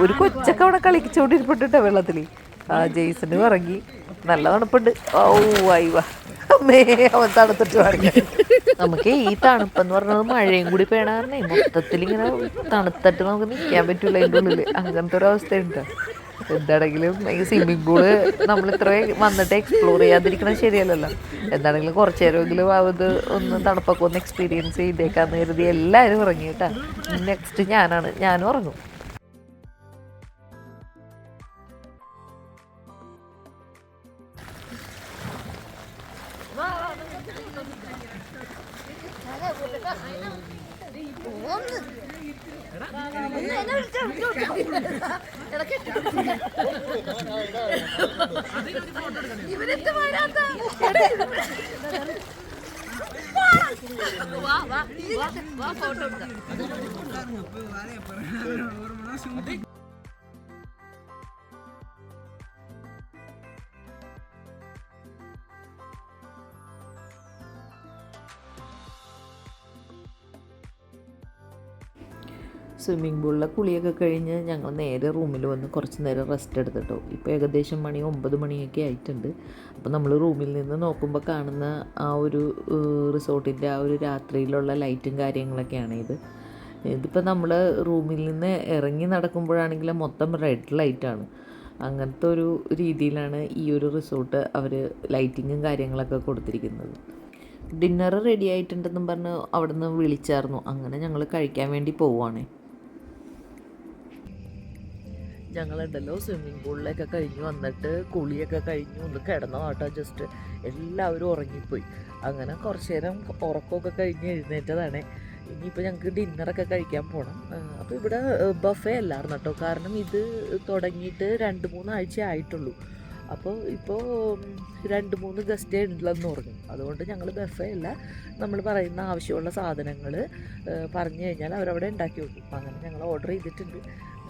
ഒരു കൊച്ചൊക്കെ അവിടെ കളിച്ചോണ്ടിരിപ്പുണ്ട് വെള്ളത്തിൽ. ജെയ്സനും ഇറങ്ങി. നല്ല തണുപ്പുണ്ട്. ഓ അയ്യ അമ്മേ അവൻ തണുത്തിട്ട് പാടില്ല. നമുക്ക് ഈ തണുപ്പെന്ന് പറഞ്ഞത് മഴയും കൂടി പേണാറിനെ മൊത്തത്തിൽ ഇങ്ങനെ തണുത്തിട്ട് നമുക്ക് നിൽക്കാൻ പറ്റില്ല അതിൻ്റെ ഉള്ളിൽ. അങ്ങനത്തെ ഒരു അവസ്ഥയുണ്ട്. എന്താണെങ്കിലും ഈ സ്വിമ്മിംഗ് പൂള് നമ്മൾ ഇത്രയും വന്നിട്ട് എക്സ്പ്ലോർ ചെയ്യാതിരിക്കണം ശരിയല്ലല്ലോ. എന്താണെങ്കിലും കുറച്ച് നേരമെങ്കിലും അത് ഒന്ന് തണുപ്പൊക്കെ ഒന്ന് എക്സ്പീരിയൻസ് ചെയ്തേക്കാന്ന് കരുതി എല്ലാവരും ഇറങ്ങി കേട്ടാ. നെക്സ്റ്റ് ഞാനും ഇറങ്ങും. സ്വിമ്മിംഗ് പൂളിലെ കുളിയൊക്കെ കഴിഞ്ഞ് ഞങ്ങൾ നേരെ റൂമിൽ വന്ന് കുറച്ച് നേരം റെസ്റ്റ് എടുത്തിട്ടോ. ഇപ്പോൾ ഏകദേശം 9 മണിയൊക്കെ ആയിട്ടുണ്ട്. അപ്പോൾ നമ്മൾ റൂമിൽ നിന്ന് നോക്കുമ്പോൾ കാണുന്ന ആ ഒരു റിസോർട്ടിൻ്റെ ആ ഒരു രാത്രിയിലുള്ള ലൈറ്റും കാര്യങ്ങളൊക്കെയാണ് ഇതിപ്പോൾ നമ്മൾ റൂമിൽ നിന്ന് ഇറങ്ങി നടക്കുമ്പോഴാണെങ്കിലും മൊത്തം റെഡ് ലൈറ്റാണ്. അങ്ങനത്തെ ഒരു രീതിയിലാണ് ഈ ഒരു റിസോർട്ട് അവർ ലൈറ്റിങ്ങും കാര്യങ്ങളൊക്കെ കൊടുത്തിരിക്കുന്നത്. ഡിന്നർ റെഡി ആയിട്ടുണ്ടെന്നും പറഞ്ഞ് അവിടെ നിന്ന് വിളിച്ചായിരുന്നു. അങ്ങനെ ഞങ്ങൾ കഴിക്കാൻ വേണ്ടി പോവുകയാണേ. ഞങ്ങളുണ്ടല്ലോ സ്വിമ്മിംഗ് പൂളിലൊക്കെ കഴിഞ്ഞ് വന്നിട്ട് കുളിയൊക്കെ കഴിഞ്ഞു ഒന്ന് കിടന്നതാട്ടോ. ജസ്റ്റ് എല്ലാവരും ഉറങ്ങിപ്പോയി. അങ്ങനെ കുറച്ച് നേരം ഉറക്കമൊക്കെ കഴിഞ്ഞ് എഴുന്നേറ്റതാണ്. ഇനിയിപ്പോൾ ഞങ്ങൾക്ക് ഡിന്നറൊക്കെ കഴിക്കാൻ പോകണം. അപ്പോൾ ഇവിടെ ബഫേ അല്ലായിരുന്നു കേട്ടോ. കാരണം ഇത് തുടങ്ങിയിട്ട് 2-3 ആഴ്ച ആയിട്ടുള്ളൂ. അപ്പോൾ ഇപ്പോൾ 2-3 ഗസ്റ്റേ ഉള്ളതെന്ന് പറഞ്ഞു. അതുകൊണ്ട് ഞങ്ങൾ ബഫേ അല്ല, നമ്മൾ പറയുന്ന ആവശ്യമുള്ള സാധനങ്ങൾ പറഞ്ഞു കഴിഞ്ഞാൽ അവരവിടെ ഉണ്ടാക്കി വെക്കും. അങ്ങനെ ഞങ്ങൾ ഓർഡർ ചെയ്തിട്ടുണ്ട്.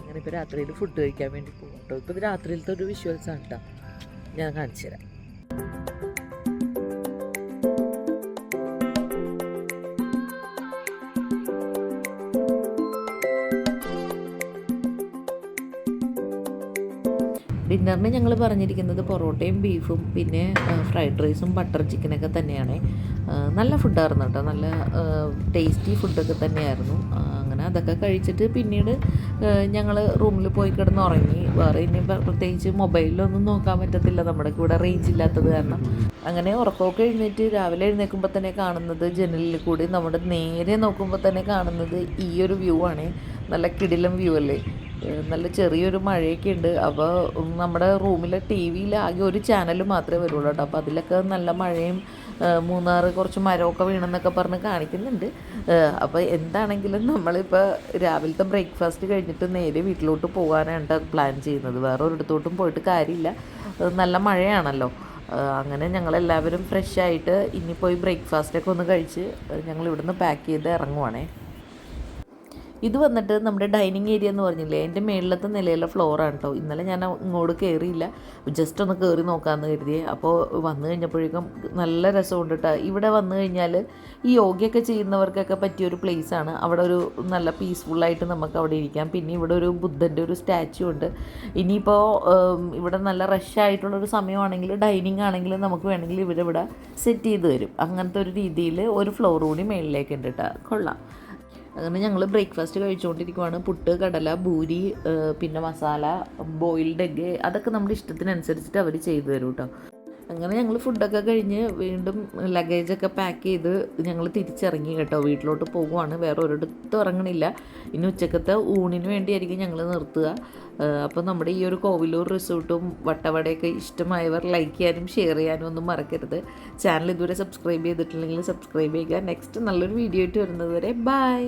അങ്ങനെ ഇപ്പോൾ രാത്രിയിൽ ഫുഡ് കഴിക്കാൻ വേണ്ടി പോകും കേട്ടോ. ഇപ്പോൾ ഇത് രാത്രിയിലത്തെ ഒരു വിഷ്വൽസാണ് കേട്ടോ, ഞാൻ കാണിച്ചു തരാം. ഡിന്നറിന് ഞങ്ങൾ പറഞ്ഞിരിക്കുന്നത് പൊറോട്ടയും ബീഫും പിന്നെ ഫ്രൈഡ് റൈസും ബട്ടർ ചിക്കനൊക്കെ തന്നെയാണ്. നല്ല ഫുഡായിരുന്നു കേട്ടോ, നല്ല ടേസ്റ്റി ഫുഡൊക്കെ തന്നെയായിരുന്നു. അങ്ങനെ അതൊക്കെ കഴിച്ചിട്ട് പിന്നീട് ഞങ്ങൾ റൂമിൽ പോയി കിടന്ന് ഉറങ്ങി. വേറെ ഇനി പ്രത്യേകിച്ച് മൊബൈലിലൊന്നും നോക്കാൻ പറ്റത്തില്ല, നമ്മുടെ കൂടെ റേഞ്ച് ഇല്ലാത്തത് കാരണം. അങ്ങനെ ഉറക്കമൊക്കെ എഴുന്നേറ്റ് രാവിലെ എഴുന്നേൽക്കുമ്പോൾ തന്നെ കാണുന്നത് ജനലിൽ കൂടി നമ്മുടെ നേരെ നോക്കുമ്പോൾ തന്നെ കാണുന്നത് ഈ ഒരു വ്യൂ ആണ്. നല്ല കിടിലം വ്യൂ അല്ലേ. നല്ല ചെറിയൊരു മഴയൊക്കെ ഉണ്ട്. അപ്പോൾ നമ്മുടെ റൂമിലെ ടി വിയിൽ ആകെ ഒരു ചാനൽ മാത്രമേ വരുള്ളൂ കേട്ടോ. അപ്പോൾ അതിലൊക്കെ നല്ല മഴയും മൂന്നാറ് കുറച്ച് മരമൊക്കെ വീണെന്നൊക്കെ പറഞ്ഞ് കാണിക്കുന്നുണ്ട്. അപ്പോൾ എന്താണെങ്കിലും നമ്മളിപ്പോൾ രാവിലത്തെ ബ്രേക്ക്ഫാസ്റ്റ് കഴിഞ്ഞിട്ട് നേരെ വീട്ടിലോട്ട് പോകാനാണ് പ്ലാൻ ചെയ്യുന്നത്. വേറെ ഒരിടത്തോട്ടും പോയിട്ട് കാര്യമില്ല, നല്ല മഴയാണല്ലോ. അങ്ങനെ ഞങ്ങളെല്ലാവരും ഫ്രഷായിട്ട് ഇനി പോയി ബ്രേക്ക്ഫാസ്റ്റൊക്കെ ഒന്ന് കഴിച്ച് ഞങ്ങൾ ഇവിടുന്ന് പാക്ക് ചെയ്ത് ഇറങ്ങുവാണേ. ഇത് വന്നിട്ട് നമ്മുടെ ഡൈനിങ് ഏരിയ എന്ന് പറഞ്ഞില്ലേ, എൻ്റെ മേളിലത്തെ നിലയിലെ ഫ്ലോറാണ് കേട്ടോ. ഇന്നലെ ഞാൻ ഇങ്ങോട്ട് കയറിയില്ല, ജസ്റ്റ് ഒന്ന് കയറി നോക്കാമെന്ന് കരുതിയേ. അപ്പോൾ വന്നു കഴിഞ്ഞപ്പോഴേക്കും നല്ല രസമുണ്ട് കേട്ടോ. ഇവിടെ വന്നു കഴിഞ്ഞാൽ ഈ യോഗയൊക്കെ ചെയ്യുന്നവർക്കൊക്കെ പറ്റിയൊരു പ്ലേസാണ്. അവിടെ ഒരു നല്ല പീസ്ഫുള്ളായിട്ട് നമുക്ക് അവിടെ ഇരിക്കാം. പിന്നെ ഇവിടെ ഒരു ബുദ്ധൻ്റെ ഒരു സ്റ്റാച്ചു ഉണ്ട്. ഇനിയിപ്പോൾ ഇവിടെ നല്ല റഷായിട്ടുള്ളൊരു സമയമാണെങ്കിൽ ഡൈനിങ് ആണെങ്കിൽ നമുക്ക് വേണമെങ്കിൽ ഇവരിവിടെ സെറ്റ് ചെയ്ത് തരും. അങ്ങനത്തെ ഒരു രീതിയിൽ ഒരു ഫ്ലോർ കൂടി മേളിലേക്ക് ഉണ്ട് കേട്ടോ, കൊള്ളാം. അങ്ങനെ ഞങ്ങൾ ബ്രേക്ക്ഫാസ്റ്റ് കഴിച്ചുകൊണ്ടിരിക്കുവാണ്. പുട്ട്, കടല, പൂരി, പിന്നെ മസാല, ബോയിൽഡ് എഗ്ഗ്, അതൊക്കെ നമ്മുടെ ഇഷ്ടത്തിനനുസരിച്ചിട്ട് അവർ ചെയ്തു തരും കേട്ടോ. അങ്ങനെ ഞങ്ങൾ ഫുഡൊക്കെ കഴിഞ്ഞ് വീണ്ടും ലഗേജൊക്കെ പാക്ക് ചെയ്ത് ഞങ്ങൾ തിരിച്ചിറങ്ങി കേട്ടോ. വീട്ടിലോട്ട് പോകുവാണ്, വേറെ ഒരിടത്തും ഇറങ്ങണില്ല. ഇനി ഉച്ചക്കത്തെ ഊണിന് വേണ്ടിയായിരിക്കും ഞങ്ങൾ നിർത്തുക. അപ്പോൾ നമ്മുടെ ഈ ഒരു കോവിലൂർ റിസോർട്ടും വട്ടവടയൊക്കെ ഇഷ്ടമായവർ ലൈക്ക് ചെയ്യാനും ഷെയർ ചെയ്യാനും ഒന്നും മറക്കരുത്. ചാനൽ ഇതുവരെ സബ്സ്ക്രൈബ് ചെയ്തിട്ടില്ലെങ്കിൽ സബ്സ്ക്രൈബ് ചെയ്യുക. നെക്സ്റ്റ് നല്ലൊരു വീഡിയോ ആയിട്ട് വരുന്നത് വരെ ബൈ.